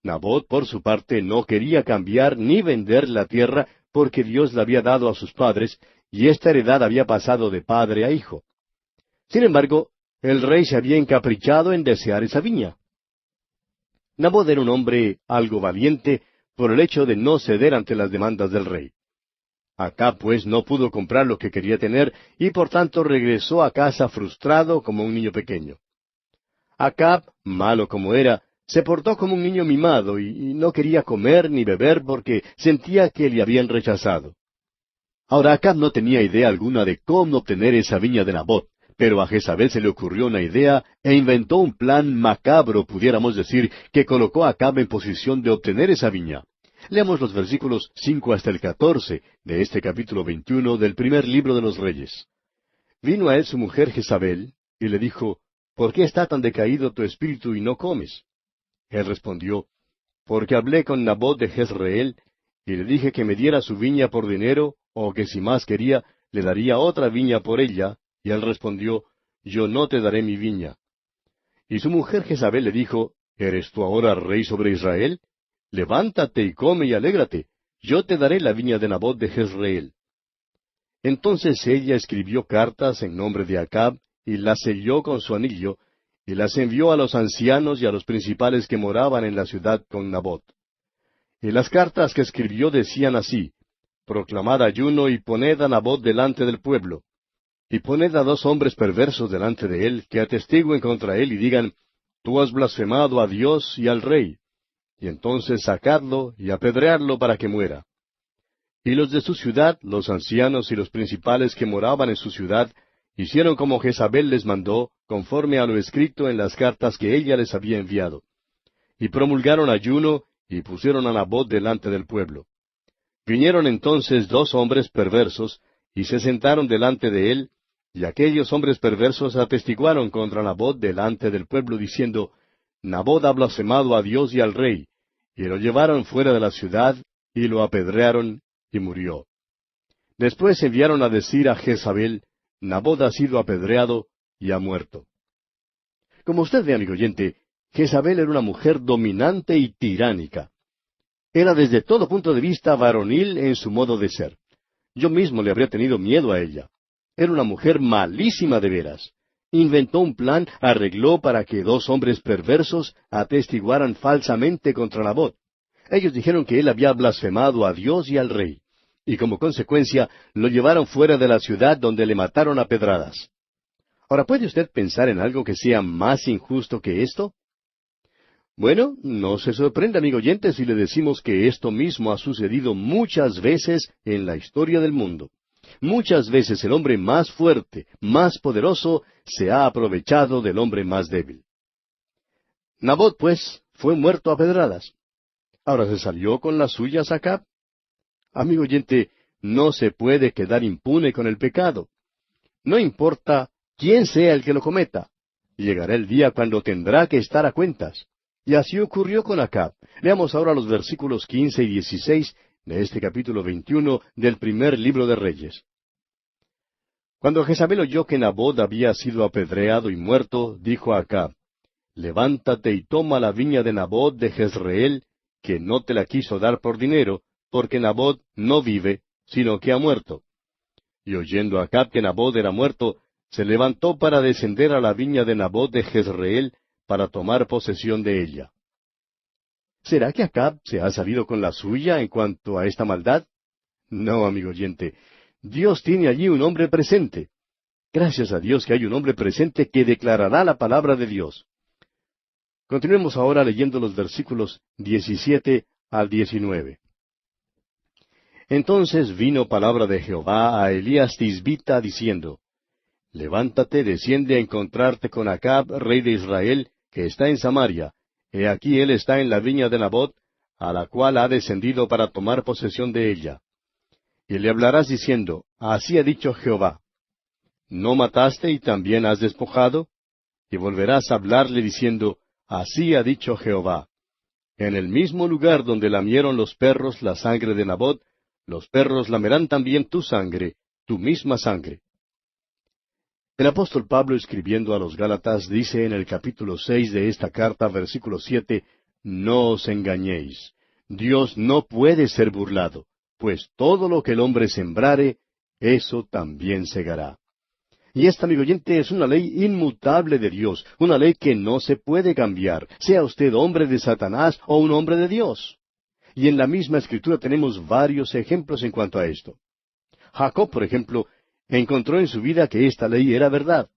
Nabot, por su parte, no quería cambiar ni vender la tierra porque Dios la había dado a sus padres, y esta heredad había pasado de padre a hijo. Sin embargo, el rey se había encaprichado en desear esa viña. Nabot era un hombre algo valiente por el hecho de no ceder ante las demandas del rey. Acab, pues, no pudo comprar lo que quería tener, y por tanto regresó a casa frustrado como un niño pequeño. Acab, malo como era, se portó como un niño mimado y no quería comer ni beber porque sentía que le habían rechazado. Ahora Acab no tenía idea alguna de cómo obtener esa viña de Nabot, pero a Jezabel se le ocurrió una idea e inventó un plan macabro, pudiéramos decir, que colocó a Acab en posición de obtener esa viña. Leamos los versículos 5 hasta el 14 de este capítulo 21 del primer libro de los Reyes. Vino a él su mujer Jezabel, y le dijo, ¿Por qué está tan decaído tu espíritu y no comes? Él respondió, Porque hablé con Nabot de Jezreel, y le dije que me diera su viña por dinero, o que si más quería, le daría otra viña por ella, y él respondió, Yo no te daré mi viña. Y su mujer Jezabel le dijo, ¿Eres tú ahora rey sobre Israel? Levántate y come y alégrate, yo te daré la viña de Nabot de Jezreel. Entonces ella escribió cartas en nombre de Acab, y las selló con su anillo, y las envió a los ancianos y a los principales que moraban en la ciudad con Nabot. Y las cartas que escribió decían así, Proclamad ayuno y poned a Nabot delante del pueblo. Y poned a 2 hombres perversos delante de él, que atestiguen contra él y digan, Tú has blasfemado a Dios y al rey. Y entonces sacadlo y apedreadlo para que muera. Y los de su ciudad, los ancianos y los principales que moraban en su ciudad, hicieron como Jezabel les mandó, conforme a lo escrito en las cartas que ella les había enviado. Y promulgaron ayuno, y pusieron a Nabot delante del pueblo. Vinieron entonces 2 hombres perversos, y se sentaron delante de él, y aquellos hombres perversos atestiguaron contra Nabot delante del pueblo, diciendo, Nabot ha blasfemado a Dios y al rey, y lo llevaron fuera de la ciudad, y lo apedrearon, y murió. Después enviaron a decir a Jezabel, Nabot ha sido apedreado, y ha muerto. Como usted ve, amigo oyente, Jezabel era una mujer dominante y tiránica. Era desde todo punto de vista varonil en su modo de ser. Yo mismo le habría tenido miedo a ella. Era una mujer malísima de veras. Inventó un plan, arregló para que 2 hombres perversos atestiguaran falsamente contra Nabot. Ellos dijeron que él había blasfemado a Dios y al rey, y como consecuencia lo llevaron fuera de la ciudad donde le mataron a pedradas. Ahora, ¿puede usted pensar en algo que sea más injusto que esto? Bueno, no se sorprenda, amigo oyente, si le decimos que esto mismo ha sucedido muchas veces en la historia del mundo. Muchas veces el hombre más fuerte, más poderoso, se ha aprovechado del hombre más débil. Nabot, pues, fue muerto a pedradas. Ahora se salió con las suyas Acab. Amigo oyente, no se puede quedar impune con el pecado. No importa quién sea el que lo cometa. Llegará el día cuando tendrá que estar a cuentas. Y así ocurrió con Acab. Leamos ahora los versículos 15 y 16 de este capítulo 21 del primer libro de Reyes. Cuando Jezabel oyó que Nabot había sido apedreado y muerto, dijo a Acab: Levántate y toma la viña de Nabot de Jezreel, que no te la quiso dar por dinero, porque Nabot no vive, sino que ha muerto. Y oyendo Acab que Nabot era muerto, se levantó para descender a la viña de Nabot de Jezreel, para tomar posesión de ella. ¿Será que Acab se ha salido con la suya en cuanto a esta maldad? No, amigo oyente. Dios tiene allí un hombre presente. Gracias a Dios que hay un hombre presente que declarará la palabra de Dios. Continuemos ahora leyendo los versículos 17 al 19. Entonces vino palabra de Jehová a Elías Tisbita, diciendo: Levántate, desciende a encontrarte con Acab, rey de Israel, que está en Samaria. He aquí él está en la viña de Nabot, a la cual ha descendido para tomar posesión de ella. Y le hablarás diciendo: Así ha dicho Jehová: ¿No mataste y también has despojado? Y volverás a hablarle diciendo: Así ha dicho Jehová: En el mismo lugar donde lamieron los perros la sangre de Nabot, los perros lamerán también tu sangre, tu misma sangre. El apóstol Pablo, escribiendo a los Gálatas, dice en el capítulo 6 de esta carta, versículo 7, No os engañéis, Dios no puede ser burlado, pues todo lo que el hombre sembrare, eso también segará. Y esta, amigo oyente, es una ley inmutable de Dios, una ley que no se puede cambiar, sea usted hombre de Satanás o un hombre de Dios. Y en la misma Escritura tenemos varios ejemplos en cuanto a esto. Jacob, por ejemplo, encontró en su vida que esta ley era verdad.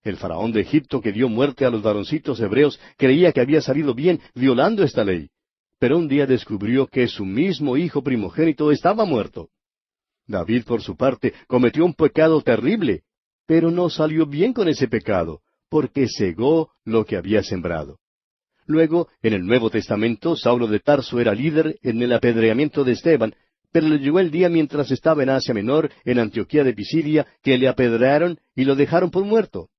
El faraón de Egipto, que dio muerte a los varoncitos hebreos, creía que había salido bien violando esta ley. Pero un día descubrió que su mismo hijo primogénito estaba muerto. David, por su parte, cometió un pecado terrible, pero no salió bien con ese pecado, porque cegó lo que había sembrado. Luego, en el Nuevo Testamento, Saulo de Tarso era líder en el apedreamiento de Esteban, pero le llegó el día mientras estaba en Asia Menor, en Antioquía de Pisidia, que le apedrearon y lo dejaron por muerto.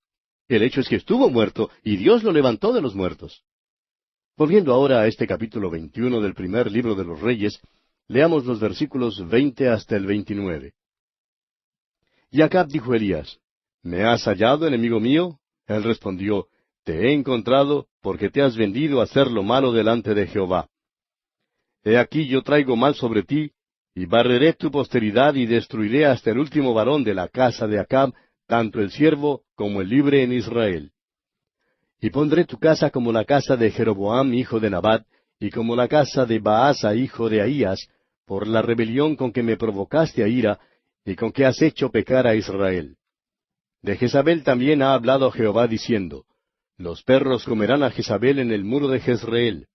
El hecho es que estuvo muerto, y Dios lo levantó de los muertos. Volviendo ahora a este capítulo 21 del primer libro de los Reyes, leamos los versículos 20 hasta el 29. Y Acab dijo a Elías: ¿Me has hallado, enemigo mío? Él respondió: Te he encontrado, porque te has vendido a hacer lo malo delante de Jehová. He aquí yo traigo mal sobre ti, y barreré tu posteridad, y destruiré hasta el último varón de la casa de Acab, tanto el siervo como el libre en Israel. Y pondré tu casa como la casa de Jeroboam, hijo de Nabat, y como la casa de Baasa, hijo de Ahías, por la rebelión con que me provocaste a ira, y con que has hecho pecar a Israel. De Jezabel también ha hablado Jehová diciendo: Los perros comerán a Jezabel en el muro de Jezreel.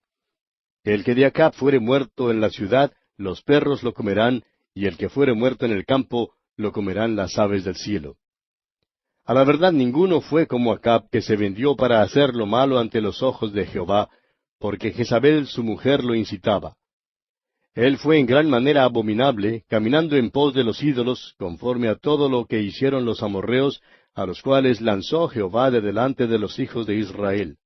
El que de Acab fuere muerto en la ciudad, los perros lo comerán, y el que fuere muerto en el campo, lo comerán las aves del cielo. A la verdad ninguno fue como Acab, que se vendió para hacer lo malo ante los ojos de Jehová, porque Jezabel su mujer lo incitaba. Él fue en gran manera abominable, caminando en pos de los ídolos, conforme a todo lo que hicieron los amorreos, a los cuales lanzó Jehová de delante de los hijos de Israel.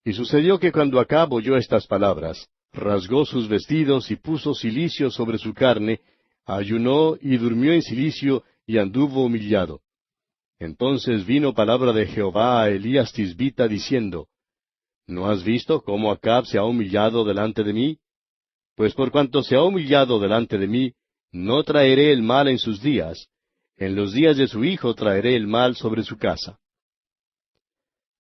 Y sucedió que cuando Acab oyó estas palabras, rasgó sus vestidos y puso cilicio sobre su carne, ayunó y durmió en cilicio y anduvo humillado. Entonces vino palabra de Jehová a Elías Tisbita diciendo: ¿No has visto cómo Acab se ha humillado delante de mí? Pues por cuanto se ha humillado delante de mí, no traeré el mal en sus días, en los días de su hijo traeré el mal sobre su casa.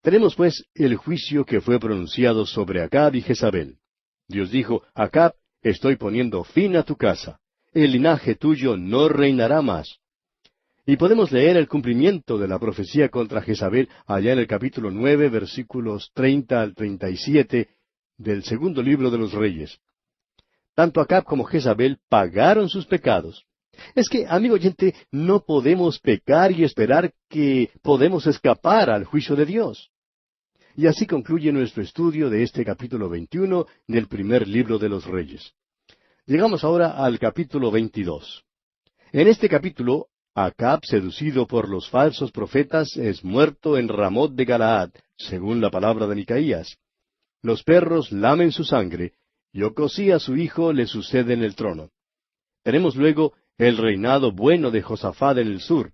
Tenemos pues el juicio que fue pronunciado sobre Acab y Jezabel. Dios dijo: Acab, estoy poniendo fin a tu casa. El linaje tuyo no reinará más. Y podemos leer el cumplimiento de la profecía contra Jezabel allá en el capítulo 9, versículos 30 al 37 del segundo libro de los Reyes. Tanto Acab como Jezabel pagaron sus pecados. Es que, amigo oyente, no podemos pecar y esperar que podemos escapar al juicio de Dios. Y así concluye nuestro estudio de este capítulo 21 del primer libro de los Reyes. Llegamos ahora al capítulo 22. En este capítulo, Acab, seducido por los falsos profetas, es muerto en Ramot de Galaad, según la palabra de Micaías. Los perros lamen su sangre, y Ocosías su hijo le sucede en el trono. Tenemos luego el reinado bueno de Josafat en el sur.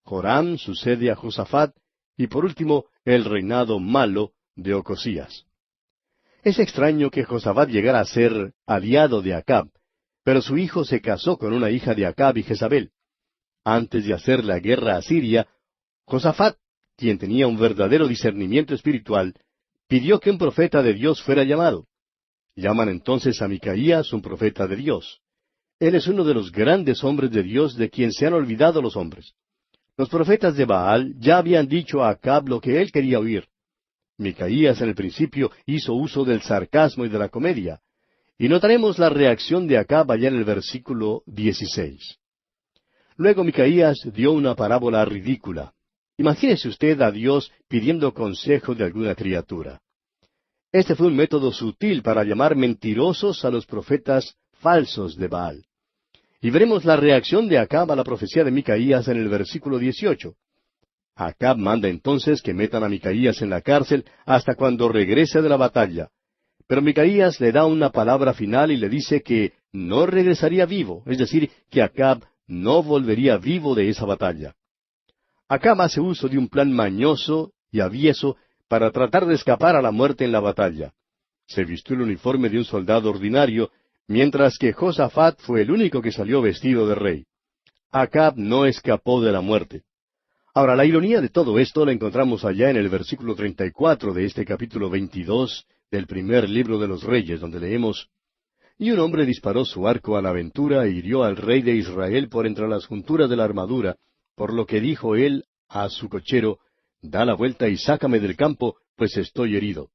Joram sucede a Josafat, y por último el reinado malo de Ocosías. Es extraño que Josafat llegara a ser aliado de Acab, pero su hijo se casó con una hija de Acab y Jezabel. Antes de hacer la guerra a Siria, Josafat, quien tenía un verdadero discernimiento espiritual, pidió que un profeta de Dios fuera llamado. Llaman entonces a Micaías un profeta de Dios. Él es uno de los grandes hombres de Dios de quien se han olvidado los hombres. Los profetas de Baal ya habían dicho a Acab lo que él quería oír. Micaías en el principio hizo uso del sarcasmo y de la comedia. Y notaremos la reacción de Acab allá en el versículo 16. Luego Micaías dio una parábola ridícula. Imagínese usted a Dios pidiendo consejo de alguna criatura. Este fue un método sutil para llamar mentirosos a los profetas falsos de Baal. Y veremos la reacción de Acab a la profecía de Micaías en el versículo 18. Acab manda entonces que metan a Micaías en la cárcel hasta cuando regrese de la batalla. Pero Micaías le da una palabra final y le dice que no regresaría vivo, es decir, que Acab no volvería vivo de esa batalla. Acab hace uso de un plan mañoso y avieso para tratar de escapar a la muerte en la batalla. Se vistió el uniforme de un soldado ordinario, mientras que Josafat fue el único que salió vestido de rey. Acab no escapó de la muerte. Ahora, la ironía de todo esto la encontramos allá en el versículo 34 de este capítulo 22 del primer libro de los Reyes, donde leemos: Y un hombre disparó su arco a la aventura e hirió al rey de Israel por entre las junturas de la armadura, por lo que dijo él a su cochero: Da la vuelta y sácame del campo, pues estoy herido.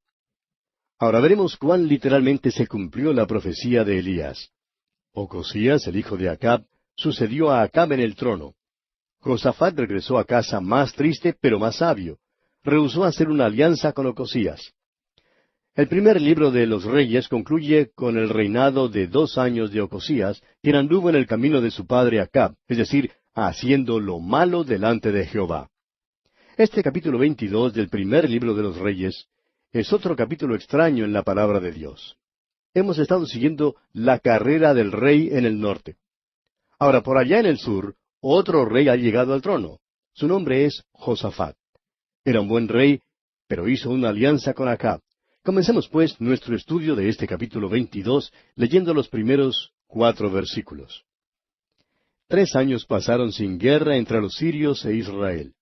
Ahora veremos cuán literalmente se cumplió la profecía de Elías. Ocosías, el hijo de Acab, sucedió a Acab en el trono. Josafat regresó a casa más triste, pero más sabio. Rehusó hacer una alianza con Ocosías. El primer libro de los Reyes concluye con el reinado de 2 años de Ocosías, quien anduvo en el camino de su padre Acab, es decir, haciendo lo malo delante de Jehová. Este capítulo 22 del primer libro de los Reyes es otro capítulo extraño en la palabra de Dios. Hemos estado siguiendo la carrera del rey en el norte. Ahora, por allá en el sur, otro rey ha llegado al trono. Su nombre es Josafat. Era un buen rey, pero hizo una alianza con Acab. Comencemos, pues, nuestro estudio de este capítulo 22, leyendo los primeros 4 versículos. 3 años pasaron sin guerra entre los sirios e Israel.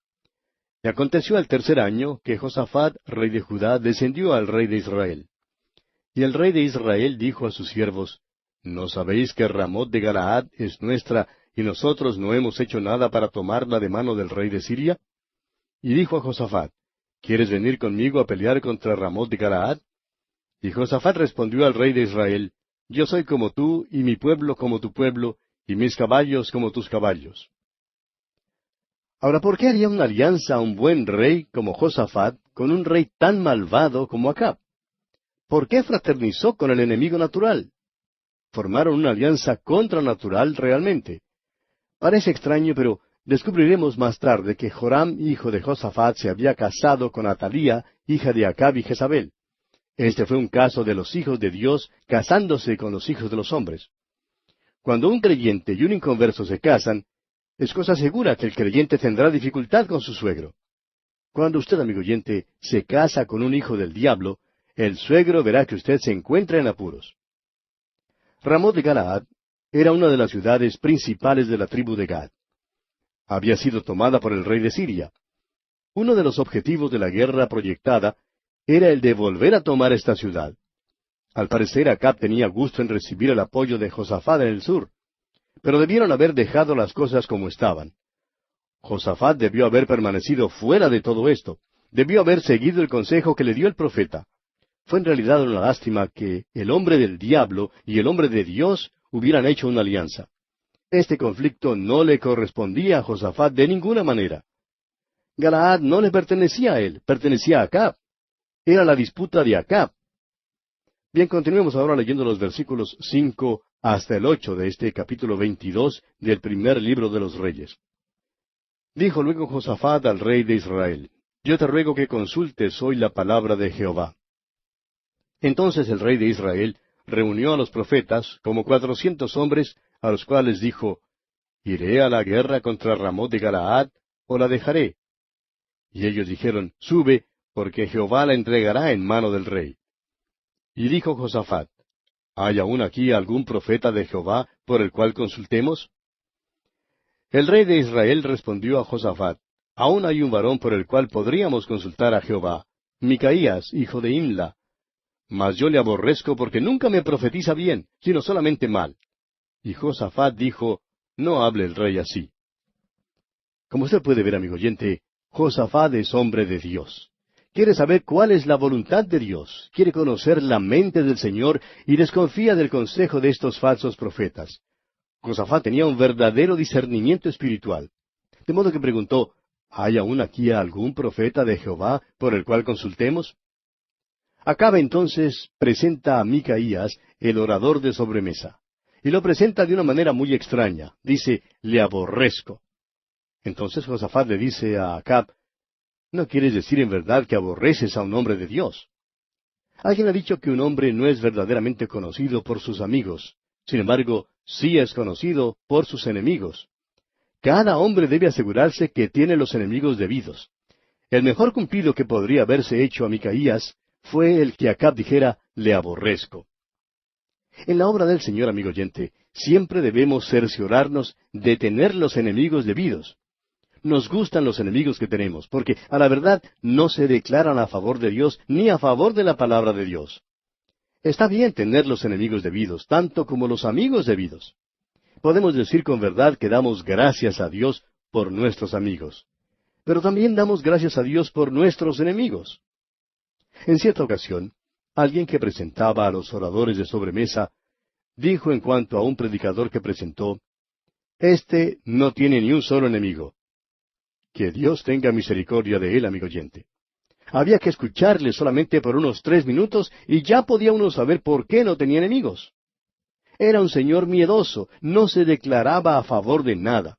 Y aconteció al tercer año que Josafat, rey de Judá, descendió al rey de Israel. Y el rey de Israel dijo a sus siervos: ¿No sabéis que Ramot de Galaad es nuestra, y nosotros no hemos hecho nada para tomarla de mano del rey de Siria? Y dijo a Josafat: ¿Quieres venir conmigo a pelear contra Ramot de Galaad? Y Josafat respondió al rey de Israel: Yo soy como tú, y mi pueblo como tu pueblo, y mis caballos como tus caballos. Ahora, ¿por qué haría una alianza a un buen rey como Josafat con un rey tan malvado como Acab? ¿Por qué fraternizó con el enemigo natural? Formaron una alianza contranatural realmente. Parece extraño, pero descubriremos más tarde que Joram, hijo de Josafat, se había casado con Atalía, hija de Acab y Jezabel. Este fue un caso de los hijos de Dios casándose con los hijos de los hombres. Cuando un creyente y un inconverso se casan, es cosa segura que el creyente tendrá dificultad con su suegro. Cuando usted, amigo oyente, se casa con un hijo del diablo, el suegro verá que usted se encuentra en apuros. Ramot de Galaad era una de las ciudades principales de la tribu de Gad. Había sido tomada por el rey de Siria. Uno de los objetivos de la guerra proyectada era el de volver a tomar esta ciudad. Al parecer, Acab tenía gusto en recibir el apoyo de Josafat en el sur, pero debieron haber dejado las cosas como estaban. Josafat debió haber permanecido fuera de todo esto, debió haber seguido el consejo que le dio el profeta. Fue en realidad una lástima que el hombre del diablo y el hombre de Dios hubieran hecho una alianza. Este conflicto no le correspondía a Josafat de ninguna manera. Galaad no le pertenecía a él, pertenecía a Acab. Era la disputa de Acab. Bien, continuemos ahora leyendo los versículos 5 hasta el 8 de este capítulo 22 del primer libro de los Reyes. Dijo luego Josafat al rey de Israel: Yo te ruego que consultes hoy la palabra de Jehová. Entonces el rey de Israel reunió a los profetas, como 400 hombres, a los cuales dijo, ¿Iré a la guerra contra Ramot de Galaad, o la dejaré? Y ellos dijeron, Sube, porque Jehová la entregará en mano del rey. Y dijo Josafat, ¿hay aún aquí algún profeta de Jehová por el cual consultemos? El rey de Israel respondió a Josafat, Aún hay un varón por el cual podríamos consultar a Jehová, Micaías, hijo de Imla. Mas yo le aborrezco porque nunca me profetiza bien, sino solamente mal. Y Josafat dijo, No hable el rey así. Como usted puede ver, amigo oyente, Josafat es hombre de Dios. Quiere saber cuál es la voluntad de Dios, quiere conocer la mente del Señor y desconfía del consejo de estos falsos profetas. Josafat tenía un verdadero discernimiento espiritual. De modo que preguntó, ¿hay aún aquí algún profeta de Jehová por el cual consultemos? Acabe entonces presenta a Micaías, el orador de sobremesa, y lo presenta de una manera muy extraña. Dice, le aborrezco. Entonces Josafat le dice a Acab, ¿no quieres decir en verdad que aborreces a un hombre de Dios? Alguien ha dicho que un hombre no es verdaderamente conocido por sus amigos. Sin embargo, sí es conocido por sus enemigos. Cada hombre debe asegurarse que tiene los enemigos debidos. El mejor cumplido que podría haberse hecho a Micaías fue el que Acab dijera, le aborrezco. En la obra del Señor, amigo oyente, siempre debemos cerciorarnos de tener los enemigos debidos. Nos gustan los enemigos que tenemos, porque a la verdad no se declaran a favor de Dios ni a favor de la palabra de Dios. Está bien tener los enemigos debidos, tanto como los amigos debidos. Podemos decir con verdad que damos gracias a Dios por nuestros amigos. Pero también damos gracias a Dios por nuestros enemigos. En cierta ocasión, alguien que presentaba a los oradores de sobremesa, dijo en cuanto a un predicador que presentó, Este no tiene ni un solo enemigo. Que Dios tenga misericordia de él, amigo oyente. Había que escucharle solamente por unos 3 minutos y ya podía uno saber por qué no tenía enemigos. Era un señor miedoso, no se declaraba a favor de nada.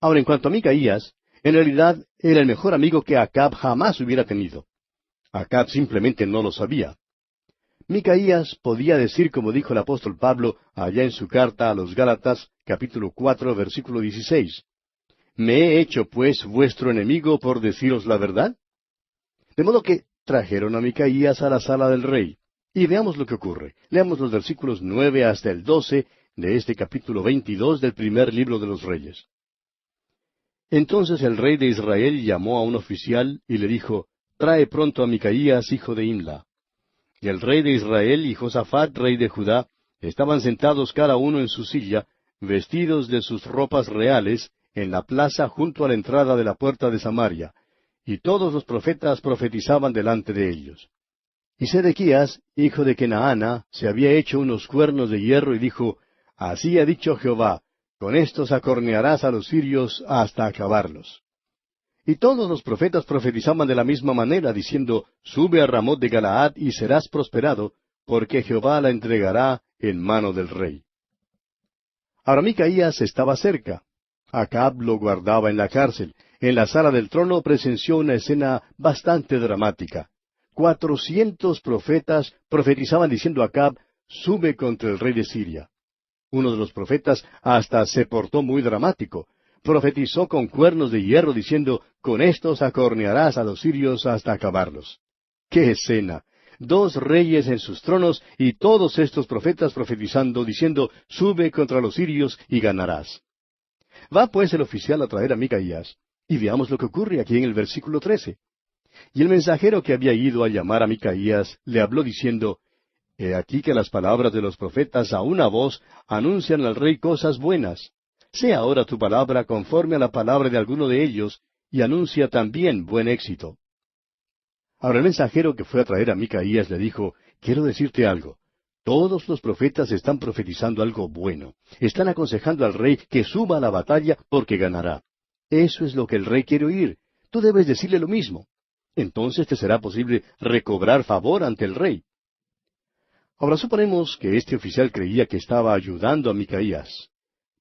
Ahora, en cuanto a Micaías, en realidad era el mejor amigo que Acab jamás hubiera tenido. Acab simplemente no lo sabía. Micaías podía decir como dijo el apóstol Pablo allá en su carta a los Gálatas, capítulo 4, versículo 16. ¿Me he hecho, pues, vuestro enemigo por deciros la verdad? De modo que trajeron a Micaías a la sala del rey. Y veamos lo que ocurre. Leamos los versículos 9 hasta el 12 de este capítulo 22 del primer libro de los Reyes. Entonces el rey de Israel llamó a un oficial y le dijo, Trae pronto a Micaías, hijo de Imla. Y el rey de Israel y Josafat, rey de Judá, estaban sentados cada uno en su silla, vestidos de sus ropas reales, en la plaza junto a la entrada de la puerta de Samaria, y todos los profetas profetizaban delante de ellos. Y Sedequías, hijo de Kenaana, se había hecho unos cuernos de hierro y dijo, Así ha dicho Jehová, con estos acornearás a los sirios hasta acabarlos. Y todos los profetas profetizaban de la misma manera, diciendo, Sube a Ramot de Galaad y serás prosperado, porque Jehová la entregará en mano del rey. Ahora Micaías estaba cerca. Acab lo guardaba en la cárcel. En la sala del trono presenció una escena bastante dramática. 400 profetas profetizaban diciendo a Acab, Sube contra el rey de Siria. Uno de los profetas hasta se portó muy dramático. Profetizó con cuernos de hierro diciendo, Con estos acornearás a los sirios hasta acabarlos. ¡Qué escena! 2 reyes en sus tronos y todos estos profetas profetizando, diciendo, Sube contra los sirios y ganarás. Va pues el oficial a traer a Micaías, y veamos lo que ocurre aquí en el versículo 13. Y el mensajero que había ido a llamar a Micaías le habló diciendo, He aquí que las palabras de los profetas a una voz anuncian al rey cosas buenas. Sea ahora tu palabra conforme a la palabra de alguno de ellos, y anuncia también buen éxito. Ahora el mensajero que fue a traer a Micaías le dijo, Quiero decirte algo. Todos los profetas están profetizando algo bueno. Están aconsejando al rey que suba a la batalla porque ganará. Eso es lo que el rey quiere oír. Tú debes decirle lo mismo. Entonces te será posible recobrar favor ante el rey. Ahora suponemos que este oficial creía que estaba ayudando a Micaías.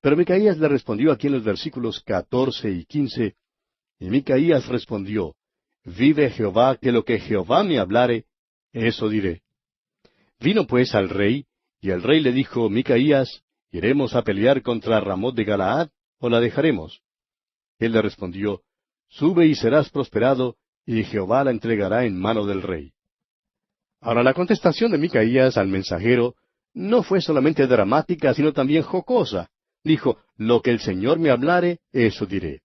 Pero Micaías le respondió aquí en los versículos 14 y 15, y Micaías respondió, Vive Jehová, que lo que Jehová me hablare, eso diré. Vino pues al rey, y el rey le dijo, Micaías, ¿iremos a pelear contra Ramoth de Galaad, o la dejaremos? Él le respondió, Sube y serás prosperado, y Jehová la entregará en mano del rey. Ahora la contestación de Micaías al mensajero no fue solamente dramática, sino también jocosa. Dijo, Lo que el Señor me hablare, eso diré.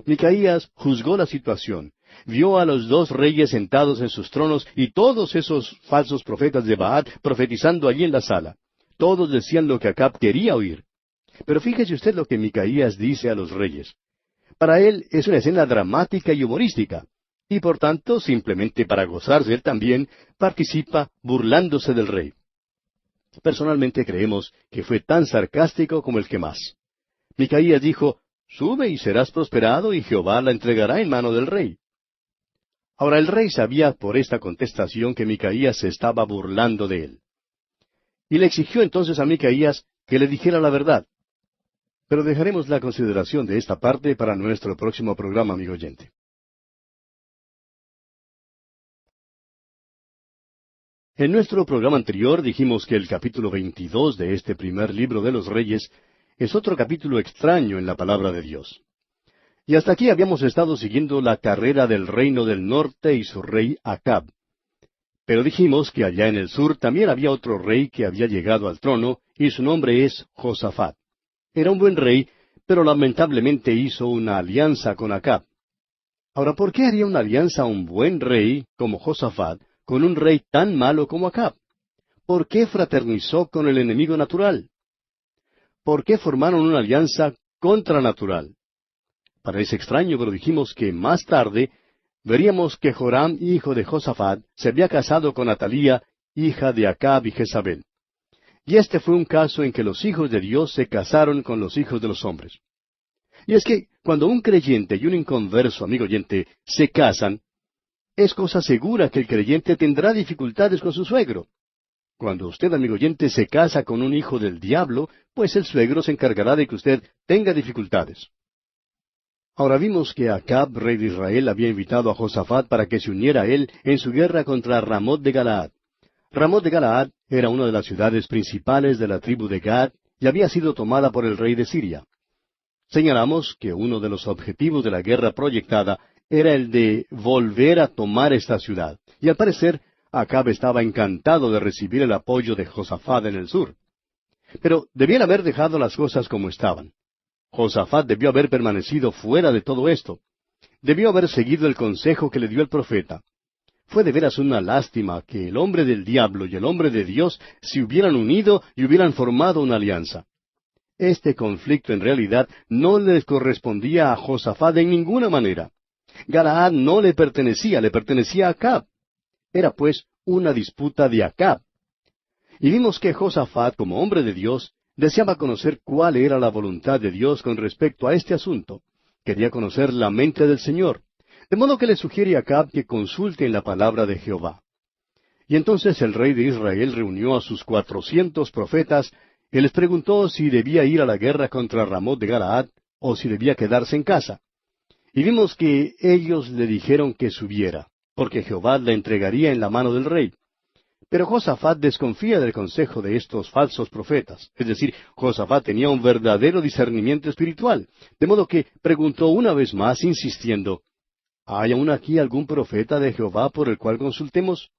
Micaías juzgó la situación, vio a los dos reyes sentados en sus tronos y todos esos falsos profetas de Baal profetizando allí en la sala. Todos decían lo que Acab quería oír. Pero fíjese usted lo que Micaías dice a los reyes. Para él es una escena dramática y humorística, y por tanto, simplemente para gozarse él también, participa burlándose del rey. Personalmente creemos que fue tan sarcástico como el que más. Micaías dijo, Sube y serás prosperado, y Jehová la entregará en mano del rey. Ahora el rey sabía por esta contestación que Micaías se estaba burlando de él. Y le exigió entonces a Micaías que le dijera la verdad. Pero dejaremos la consideración de esta parte para nuestro próximo programa, amigo oyente. En nuestro programa anterior dijimos que el capítulo 22 de este primer libro de los Reyes es otro capítulo extraño en la palabra de Dios. Y hasta aquí habíamos estado siguiendo la carrera del reino del norte y su rey Acab. Pero dijimos que allá en el sur también había otro rey que había llegado al trono, y su nombre es Josafat. Era un buen rey, pero lamentablemente hizo una alianza con Acab. Ahora, ¿por qué haría una alianza un buen rey como Josafat con un rey tan malo como Acab? ¿Por qué fraternizó con el enemigo natural? ¿Por qué formaron una alianza contranatural? Parece extraño, pero dijimos que más tarde veríamos que Joram, hijo de Josafat, se había casado con Atalía, hija de Acab y Jezabel. Y este fue un caso en que los hijos de Dios se casaron con los hijos de los hombres. Y es que cuando un creyente y un inconverso, amigo oyente, se casan, es cosa segura que el creyente tendrá dificultades con su suegro. Cuando usted, amigo oyente, se casa con un hijo del diablo, pues el suegro se encargará de que usted tenga dificultades. Ahora vimos que Acab, rey de Israel, había invitado a Josafat para que se uniera a él en su guerra contra Ramoth de Galaad. Ramoth de Galaad era una de las ciudades principales de la tribu de Gad y había sido tomada por el rey de Siria. Señalamos que uno de los objetivos de la guerra proyectada era el de volver a tomar esta ciudad, y al parecer Acab estaba encantado de recibir el apoyo de Josafat en el sur. Pero debían haber dejado las cosas como estaban. Josafat debió haber permanecido fuera de todo esto. Debió haber seguido el consejo que le dio el profeta. Fue de veras una lástima que el hombre del diablo y el hombre de Dios se hubieran unido y hubieran formado una alianza. Este conflicto en realidad no le correspondía a Josafat en ninguna manera. Galaad no le pertenecía a Acab. Era pues una disputa de Acab. Y vimos que Josafat, como hombre de Dios, deseaba conocer cuál era la voluntad de Dios con respecto a este asunto. Quería conocer la mente del Señor. De modo que le sugiere a Acab que consulte en la palabra de Jehová. Y entonces el rey de Israel reunió a sus 400 profetas y les preguntó si debía ir a la guerra contra Ramoth de Galaad o si debía quedarse en casa. Y vimos que ellos le dijeron que subiera, porque Jehová la entregaría en la mano del rey. Pero Josafat desconfía del consejo de estos falsos profetas. Es decir, Josafat tenía un verdadero discernimiento espiritual, de modo que preguntó una vez más, insistiendo, ¿hay aún aquí algún profeta de Jehová por el cual consultemos?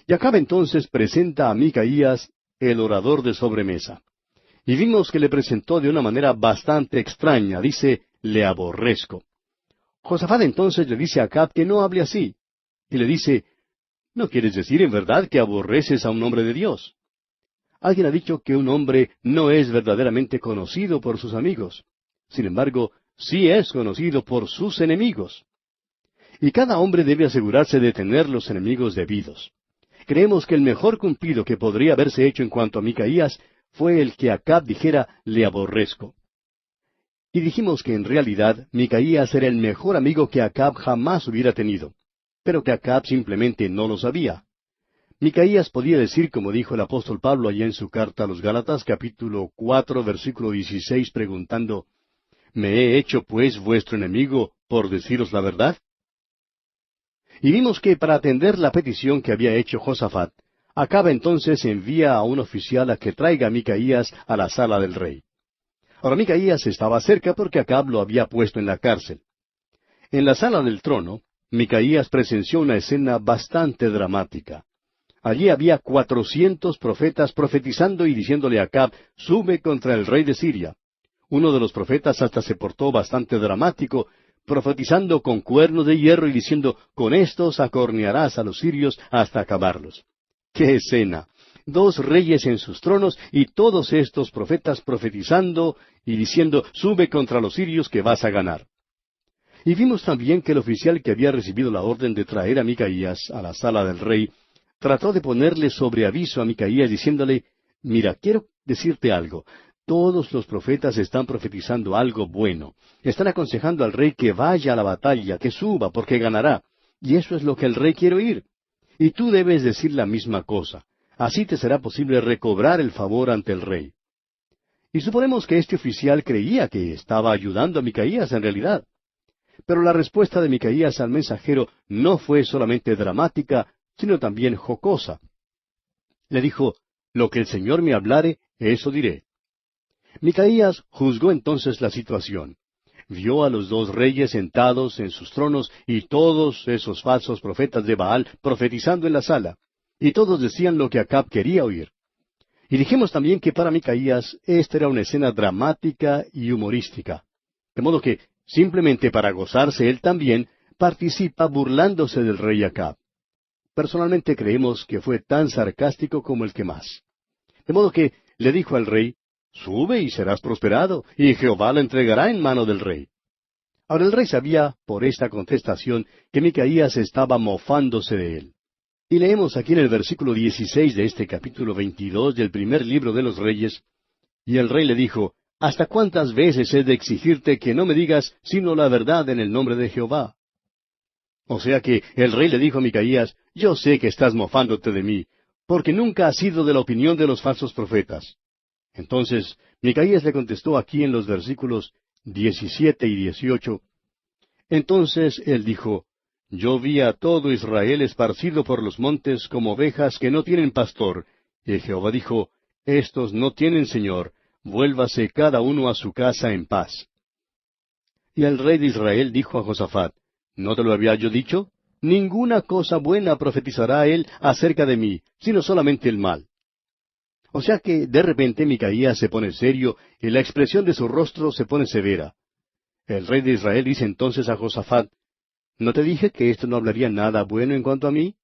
Y Acab entonces presenta a Micaías, el orador de sobremesa. Y vimos que le presentó de una manera bastante extraña. Dice, le aborrezco. Josafat entonces le dice a Acab que no hable así. Y le dice, ¿no quieres decir en verdad que aborreces a un hombre de Dios? Alguien ha dicho que un hombre no es verdaderamente conocido por sus amigos. Sin embargo, sí es conocido por sus enemigos. Y cada hombre debe asegurarse de tener los enemigos debidos. Creemos que el mejor cumplido que podría haberse hecho en cuanto a Micaías fue el que Acab dijera, le aborrezco. Y dijimos que en realidad Micaías era el mejor amigo que Acab jamás hubiera tenido, pero que Acab simplemente no lo sabía. Micaías podía decir, como dijo el apóstol Pablo allá en su carta a los Gálatas, capítulo 4, versículo 16, preguntando, ¿me he hecho pues vuestro enemigo por deciros la verdad? Y vimos que para atender la petición que había hecho Josafat, Acab entonces envía a un oficial a que traiga a Micaías a la sala del rey. Ahora Micaías estaba cerca porque Acab lo había puesto en la cárcel. En la sala del trono, Micaías presenció una escena bastante dramática. Allí había 400 profetas profetizando y diciéndole a Acab, sube contra el rey de Siria. Uno de los profetas hasta se portó bastante dramático, profetizando con cuernos de hierro y diciendo, con estos acornearás a los sirios hasta acabarlos. ¡Qué escena! 2 reyes en sus tronos y todos estos profetas profetizando y diciendo, sube contra los sirios que vas a ganar. Y vimos también que el oficial que había recibido la orden de traer a Micaías a la sala del rey, trató de ponerle sobre aviso a Micaías diciéndole, mira, quiero decirte algo. Todos los profetas están profetizando algo bueno. Están aconsejando al rey que vaya a la batalla, que suba, porque ganará. Y eso es lo que el rey quiere oír. Y tú debes decir la misma cosa. Así te será posible recobrar el favor ante el rey. Y suponemos que este oficial creía que estaba ayudando a Micaías en realidad. Pero la respuesta de Micaías al mensajero no fue solamente dramática, sino también jocosa. Le dijo, lo que el Señor me hablare, eso diré. Micaías juzgó entonces la situación. Vio a los 2 reyes sentados en sus tronos y todos esos falsos profetas de Baal profetizando en la sala. Y todos decían lo que Acab quería oír. Y dijimos también que para Micaías esta era una escena dramática y humorística. De modo que, simplemente para gozarse él también, participa burlándose del rey Acab. Personalmente creemos que fue tan sarcástico como el que más. De modo que le dijo al rey, sube y serás prosperado, y Jehová lo entregará en mano del rey. Ahora el rey sabía, por esta contestación, que Micaías estaba mofándose de él. Y leemos aquí en el versículo 16 de este capítulo 22 del primer libro de los Reyes, y el rey le dijo, ¿hasta cuántas veces he de exigirte que no me digas sino la verdad en el nombre de Jehová? O sea que el rey le dijo a Micaías, yo sé que estás mofándote de mí, porque nunca has sido de la opinión de los falsos profetas. Entonces Micaías le contestó aquí en los versículos 17 y 18, entonces él dijo, yo vi a todo Israel esparcido por los montes como ovejas que no tienen pastor, y Jehová dijo, estos no tienen señor, vuélvase cada uno a su casa en paz. Y el rey de Israel dijo a Josafat, ¿no te lo había yo dicho? Ninguna cosa buena profetizará él acerca de mí, sino solamente el mal. O sea que de repente Micaías se pone serio y la expresión de su rostro se pone severa. El rey de Israel dice entonces a Josafat, ¿no te dije que esto no hablaría nada bueno en cuanto a mí?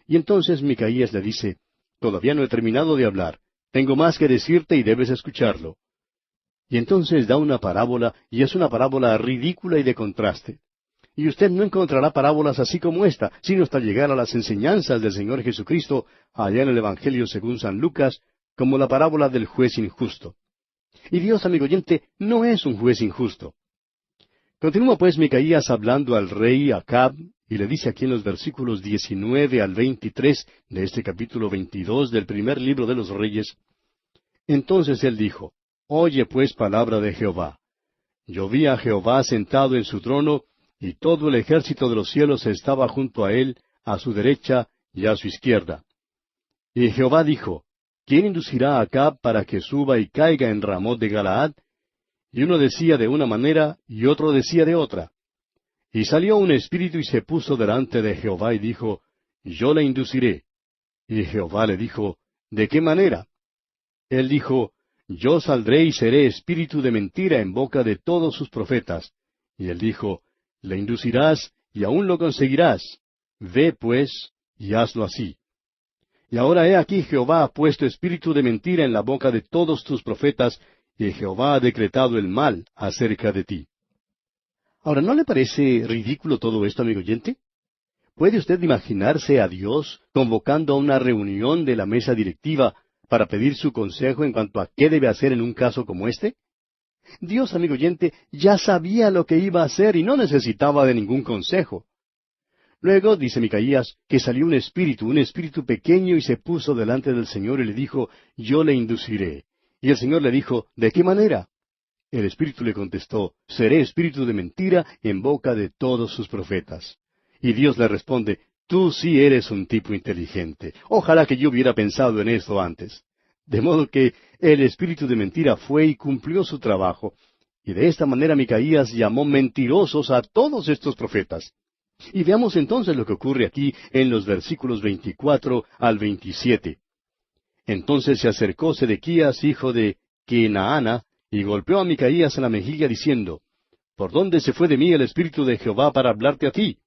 Y entonces Micaías le dice, todavía no he terminado de hablar, tengo más que decirte y debes escucharlo. Y entonces da una parábola, y es una parábola ridícula y de contraste. Y usted no encontrará parábolas así como esta, sino hasta llegar a las enseñanzas del Señor Jesucristo, allá en el Evangelio según San Lucas, como la parábola del juez injusto. Y Dios, amigo oyente, no es un juez injusto. Continúa pues Micaías hablando al rey Acab, y le dice aquí en los versículos 19 al 23 de este capítulo 22 del primer libro de los Reyes, entonces él dijo, oye pues palabra de Jehová. Yo vi a Jehová sentado en su trono, y todo el ejército de los cielos estaba junto a él, a su derecha y a su izquierda. Y Jehová dijo, ¿quién inducirá a Acab para que suba y caiga en Ramot de Galaad? Y uno decía de una manera, y otro decía de otra. Y salió un espíritu y se puso delante de Jehová y dijo, yo le induciré. Y Jehová le dijo, ¿de qué manera? Él dijo, yo saldré y seré espíritu de mentira en boca de todos sus profetas. Y él dijo, le inducirás y aún lo conseguirás. Ve pues y hazlo así. Y ahora he aquí Jehová ha puesto espíritu de mentira en la boca de todos tus profetas, y Jehová ha decretado el mal acerca de ti. Ahora, ¿no le parece ridículo todo esto, amigo oyente? ¿Puede usted imaginarse a Dios convocando a una reunión de la mesa directiva para pedir su consejo en cuanto a qué debe hacer en un caso como este? Dios, amigo oyente, ya sabía lo que iba a hacer y no necesitaba de ningún consejo. Luego, dice Micaías, que salió un espíritu pequeño, y se puso delante del Señor y le dijo, yo le induciré. Y el Señor le dijo, ¿de qué manera? El espíritu le contestó, seré espíritu de mentira en boca de todos sus profetas. Y Dios le responde, Tú sí eres un tipo inteligente. Ojalá que yo hubiera pensado en esto antes. De modo que el espíritu de mentira fue y cumplió su trabajo, y de esta manera Micaías llamó mentirosos a todos estos profetas. Y veamos entonces lo que ocurre aquí en los versículos 24 al 27. Entonces se acercó Sedequías, hijo de Kenaana, y golpeó a Micaías en la mejilla, diciendo, ¿Por dónde se fue de mí el espíritu de Jehová para hablarte a ti?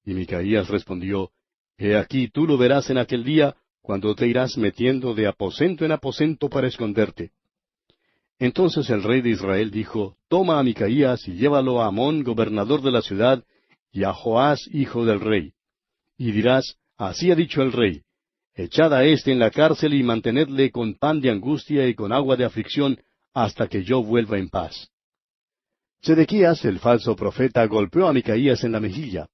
Y Micaías respondió, He aquí tú lo verás en aquel día, cuando te irás metiendo de aposento en aposento para esconderte. Entonces el rey de Israel dijo, Toma a Micaías y llévalo a Amón, gobernador de la ciudad, y a Joás, hijo del rey. Y dirás, Así ha dicho el rey, Echad a éste en la cárcel y mantenedle con pan de angustia y con agua de aflicción, hasta que yo vuelva en paz. Sedequías, el falso profeta, golpeó a Micaías en la mejilla.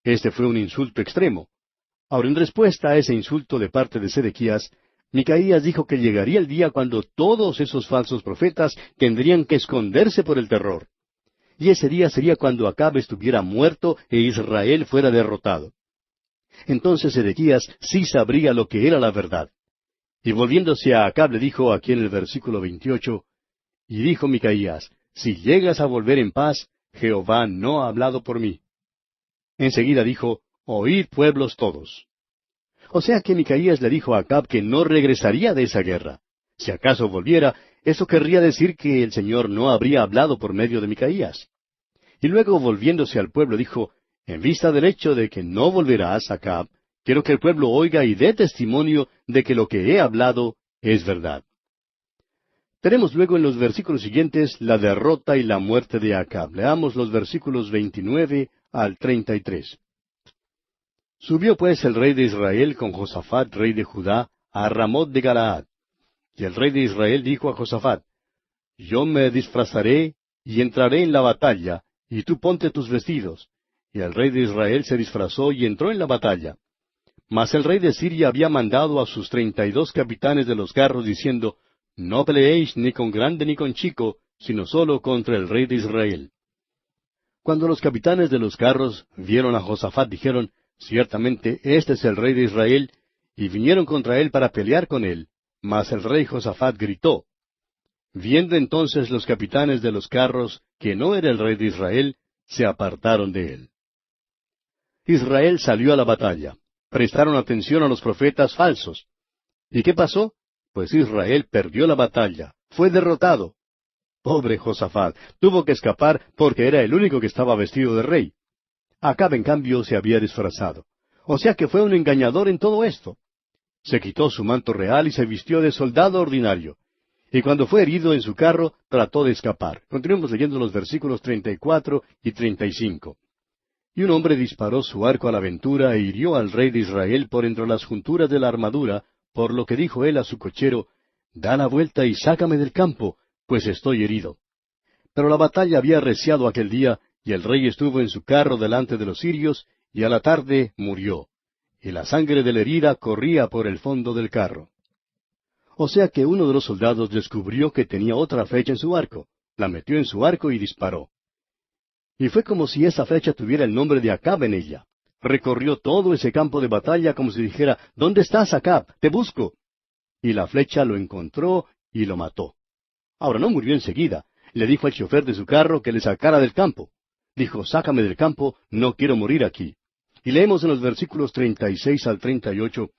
Este fue un insulto extremo. Ahora, en respuesta a ese insulto de parte de Sedequías, Micaías dijo que llegaría el día cuando todos esos falsos profetas tendrían que esconderse por el terror. Y ese día sería cuando Acab estuviera muerto e Israel fuera derrotado. Entonces Sedequías sí sabría lo que era la verdad. Y volviéndose a Acab le dijo aquí en el versículo 28, Y dijo Micaías, Si llegas a volver en paz, Jehová no ha hablado por mí. Enseguida dijo, Oíd pueblos todos. O sea que Micaías le dijo a Acab que no regresaría de esa guerra. Si acaso volviera, eso querría decir que el Señor no habría hablado por medio de Micaías. Y luego volviéndose al pueblo dijo, En vista del hecho de que no volverás, Acab, quiero que el pueblo oiga y dé testimonio de que lo que he hablado es verdad. Tenemos luego en los versículos siguientes la derrota y la muerte de Acab. Leamos los versículos 29 al 33. Subió pues el rey de Israel con Josafat, rey de Judá, a Ramot de Galaad. Y el rey de Israel dijo a Josafat, Yo me disfrazaré y entraré en la batalla, y tú ponte tus vestidos. Y el rey de Israel se disfrazó y entró en la batalla. Mas el rey de Siria había mandado a sus 32 capitanes de los carros, diciendo, No peleéis ni con grande ni con chico, sino solo contra el rey de Israel. Cuando los capitanes de los carros vieron a Josafat, dijeron, Ciertamente este es el rey de Israel, y vinieron contra él para pelear con él. Mas el rey Josafat gritó. Viendo entonces los capitanes de los carros que no era el rey de Israel, se apartaron de él. Israel salió a la batalla. Prestaron atención a los profetas falsos. ¿Y qué pasó? Pues Israel perdió la batalla. Fue derrotado. Pobre Josafat, tuvo que escapar porque era el único que estaba vestido de rey. Acab, en cambio, se había disfrazado. O sea que fue un engañador en todo esto. Se quitó su manto real y se vistió de soldado ordinario. Y cuando fue herido en su carro, trató de escapar. Continuemos leyendo los versículos 34 y 35. Y un hombre disparó su arco a la aventura e hirió al rey de Israel por entre las junturas de la armadura, por lo que dijo él a su cochero, Da la vuelta y sácame del campo, pues estoy herido. Pero la batalla había arreciado aquel día, y el rey estuvo en su carro delante de los sirios, y a la tarde murió. Y la sangre de la herida corría por el fondo del carro. O sea que uno de los soldados descubrió que tenía otra flecha en su arco, la metió en su arco y disparó. Y fue como si esa flecha tuviera el nombre de Acab en ella. Recorrió todo ese campo de batalla como si dijera, ¿Dónde estás, Acab? Te busco. Y la flecha lo encontró y lo mató. Ahora no murió enseguida. Le dijo al chofer de su carro que le sacara del campo. Dijo, Sácame del campo, no quiero morir aquí. Y leemos en los versículos 36 al 38,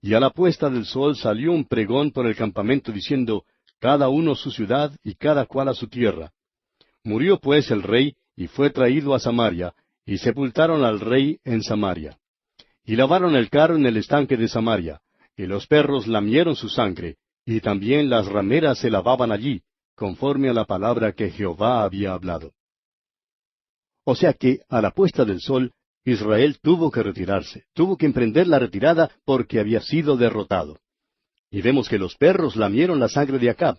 Y a la puesta del sol salió un pregón por el campamento diciendo, Cada uno su ciudad y cada cual a su tierra. Murió pues el rey, y fue traído a Samaria, y sepultaron al rey en Samaria. Y lavaron el carro en el estanque de Samaria, y los perros lamieron su sangre, y también las rameras se lavaban allí, conforme a la palabra que Jehová había hablado. O sea que, a la puesta del sol, Israel tuvo que retirarse, tuvo que emprender la retirada porque había sido derrotado. Y vemos que los perros lamieron la sangre de Acab.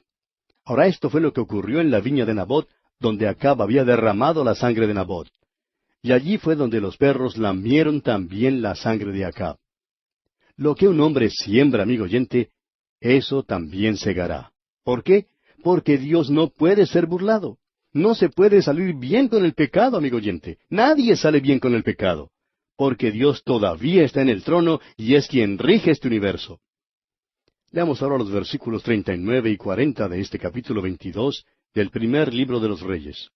Ahora esto fue lo que ocurrió en la viña de Nabot, donde Acab había derramado la sangre de Nabot. Y allí fue donde los perros lamieron también la sangre de Acab. Lo que un hombre siembra, amigo oyente, eso también segará. ¿Por qué? Porque Dios no puede ser burlado. No se puede salir bien con el pecado, amigo oyente. Nadie sale bien con el pecado. porque Dios todavía está en el trono y es quien rige este universo. Leamos ahora los versículos 39 y 40 de este capítulo 22 del primer libro de los Reyes.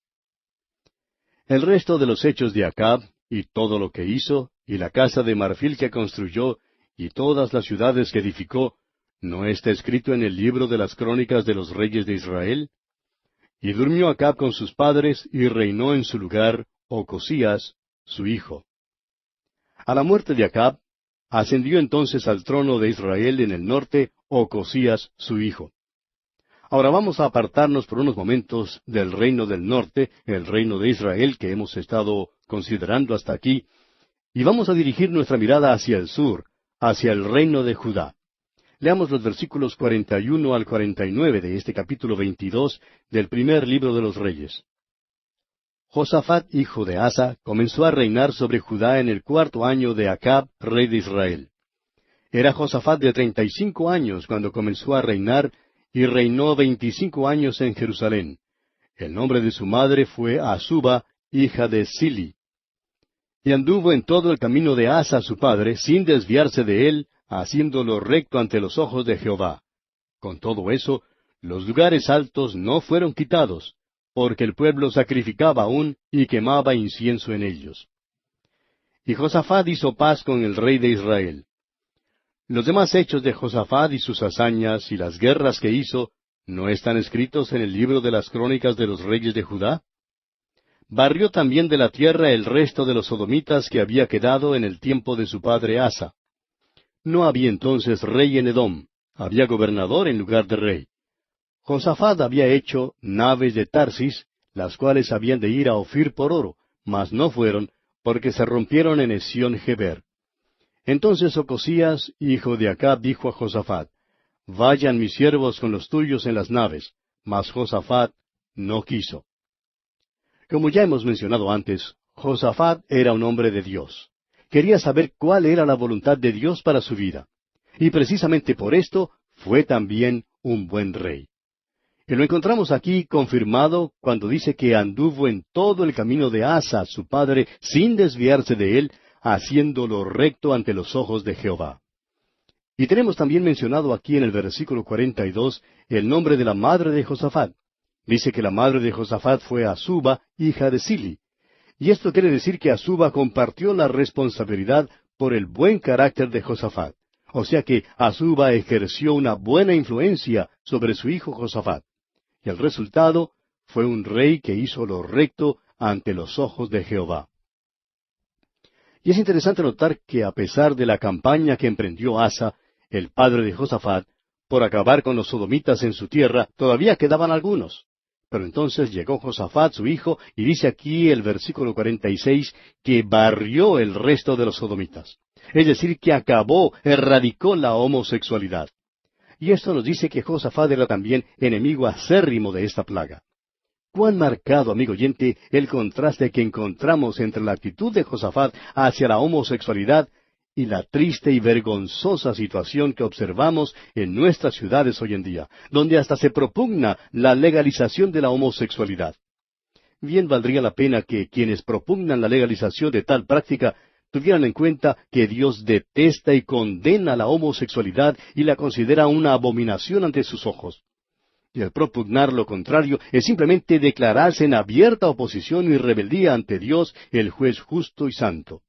El resto de los hechos de Acab, y todo lo que hizo, y la casa de marfil que construyó, y todas las ciudades que edificó, ¿no está escrito en el libro de las crónicas de los reyes de Israel? Y durmió Acab con sus padres, y reinó en su lugar Ocosías, su hijo. A la muerte de Acab, ascendió entonces al trono de Israel en el norte Ocosías, su hijo. Ahora vamos a apartarnos por unos momentos del reino del norte, el reino de Israel que hemos estado considerando hasta aquí, y vamos a dirigir nuestra mirada hacia el sur, hacia el reino de Judá. Leamos los versículos 41 al 49 de este capítulo 22 del primer libro de los Reyes. Josafat, hijo de Asa, comenzó a reinar sobre Judá en el 4º año de Acab, rey de Israel. Era Josafat de 35 años cuando comenzó a reinar, y reinó 25 años en Jerusalén. El nombre de su madre fue Azuba, hija de Sili. Y anduvo en todo el camino de Asa su padre, sin desviarse de él, haciéndolo recto ante los ojos de Jehová. Con todo eso, los lugares altos no fueron quitados, porque el pueblo sacrificaba aún y quemaba incienso en ellos. Y Josafat hizo paz con el rey de Israel. Los demás hechos de Josafat y sus hazañas y las guerras que hizo, ¿no están escritos en el libro de las crónicas de los reyes de Judá? Barrió también de la tierra el resto de los sodomitas que había quedado en el tiempo de su padre Asa. No había entonces rey en Edom, había gobernador en lugar de rey. Josafat había hecho naves de Tarsis, las cuales habían de ir a Ofir por oro, mas no fueron, porque se rompieron en Esión-Geber. Entonces Ocosías, hijo de Acab, dijo a Josafat, Vayan mis siervos con los tuyos en las naves, mas Josafat no quiso. Como ya hemos mencionado antes, Josafat era un hombre de Dios. Quería saber cuál era la voluntad de Dios para su vida. Y precisamente por esto fue también un buen rey. Y lo encontramos aquí confirmado cuando dice que anduvo en todo el camino de Asa, su padre, sin desviarse de él, haciéndolo recto ante los ojos de Jehová. Y tenemos también mencionado aquí en el versículo 42 el nombre de la madre de Josafat. Dice que la madre de Josafat fue Azuba, hija de Sili. Y esto quiere decir que Azuba compartió la responsabilidad por el buen carácter de Josafat. O sea que Azuba ejerció una buena influencia sobre su hijo Josafat. Y el resultado fue un rey que hizo lo recto ante los ojos de Jehová. Y es interesante notar que a pesar de la campaña que emprendió Asa, el padre de Josafat, por acabar con los sodomitas en su tierra, todavía quedaban algunos. Pero entonces llegó Josafat, su hijo, y dice aquí el versículo 46, que barrió el resto de los sodomitas. Es decir, que acabó, erradicó la homosexualidad. Y esto nos dice que Josafat era también enemigo acérrimo de esta plaga. Cuán marcado, amigo oyente, el contraste que encontramos entre la actitud de Josafat hacia la homosexualidad y la triste y vergonzosa situación que observamos en nuestras ciudades hoy en día, donde hasta se propugna la legalización de la homosexualidad. Bien valdría la pena que quienes propugnan la legalización de tal práctica tuvieran en cuenta que Dios detesta y condena la homosexualidad y la considera una abominación ante sus ojos. Y el propugnar lo contrario es simplemente declararse en abierta oposición y rebeldía ante Dios, el juez justo y santo.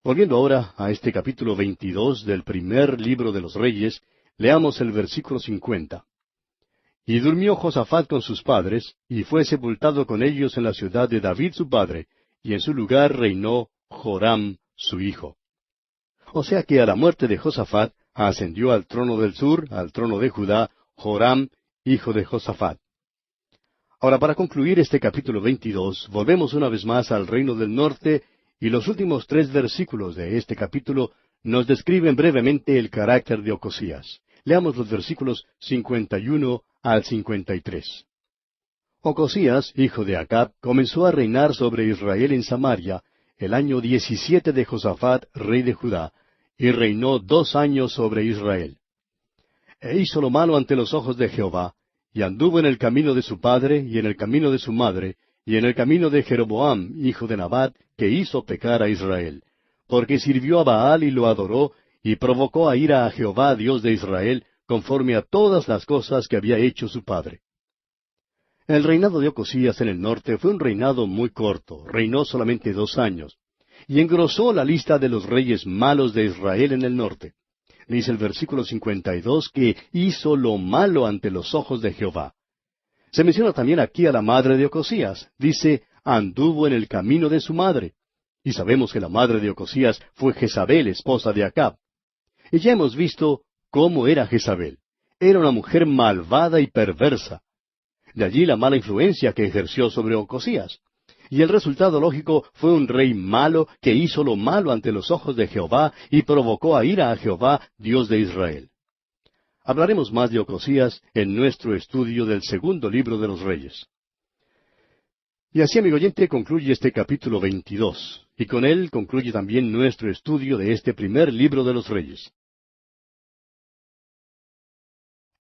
Volviendo ahora a este capítulo 22 del primer libro de los Reyes, leamos el versículo 50. Y durmió Josafat con sus padres, y fue sepultado con ellos en la ciudad de David su padre, y en su lugar reinó Joram su hijo. O sea que a la muerte de Josafat ascendió al trono del sur, al trono de Judá, Joram, hijo de Josafat. Ahora, para concluir este capítulo 22, volvemos una vez más al reino del norte, y los últimos 3 versículos de este capítulo nos describen brevemente el carácter de Ocosías. Leamos los versículos 51 al 53. Ocosías, hijo de Acab, comenzó a reinar sobre Israel en Samaria el año 17 de Josafat, rey de Judá, y reinó 2 años sobre Israel. E hizo lo malo ante los ojos de Jehová, y anduvo en el camino de su padre y en el camino de su madre, y en el camino de Jeroboam, hijo de Nabat, que hizo pecar a Israel, porque sirvió a Baal y lo adoró, y provocó a ira a Jehová, Dios de Israel, conforme a todas las cosas que había hecho su padre. El reinado de Ocosías en el norte fue un reinado muy corto, reinó solamente 2 años, y engrosó la lista de los reyes malos de Israel en el norte. Dice el versículo 52 que hizo lo malo ante los ojos de Jehová. Se menciona también aquí a la madre de Ocosías. Dice, anduvo en el camino de su madre. Y sabemos que la madre de Ocosías fue Jezabel, esposa de Acab. Y ya hemos visto cómo era Jezabel. Era una mujer malvada y perversa. De allí la mala influencia que ejerció sobre Ocosías. Y el resultado lógico fue un rey malo que hizo lo malo ante los ojos de Jehová y provocó a ira a Jehová, Dios de Israel. Hablaremos más de Ocosías en nuestro estudio del segundo libro de los Reyes. Y así, amigo oyente, concluye este capítulo 22, y con él concluye también nuestro estudio de este primer libro de los Reyes.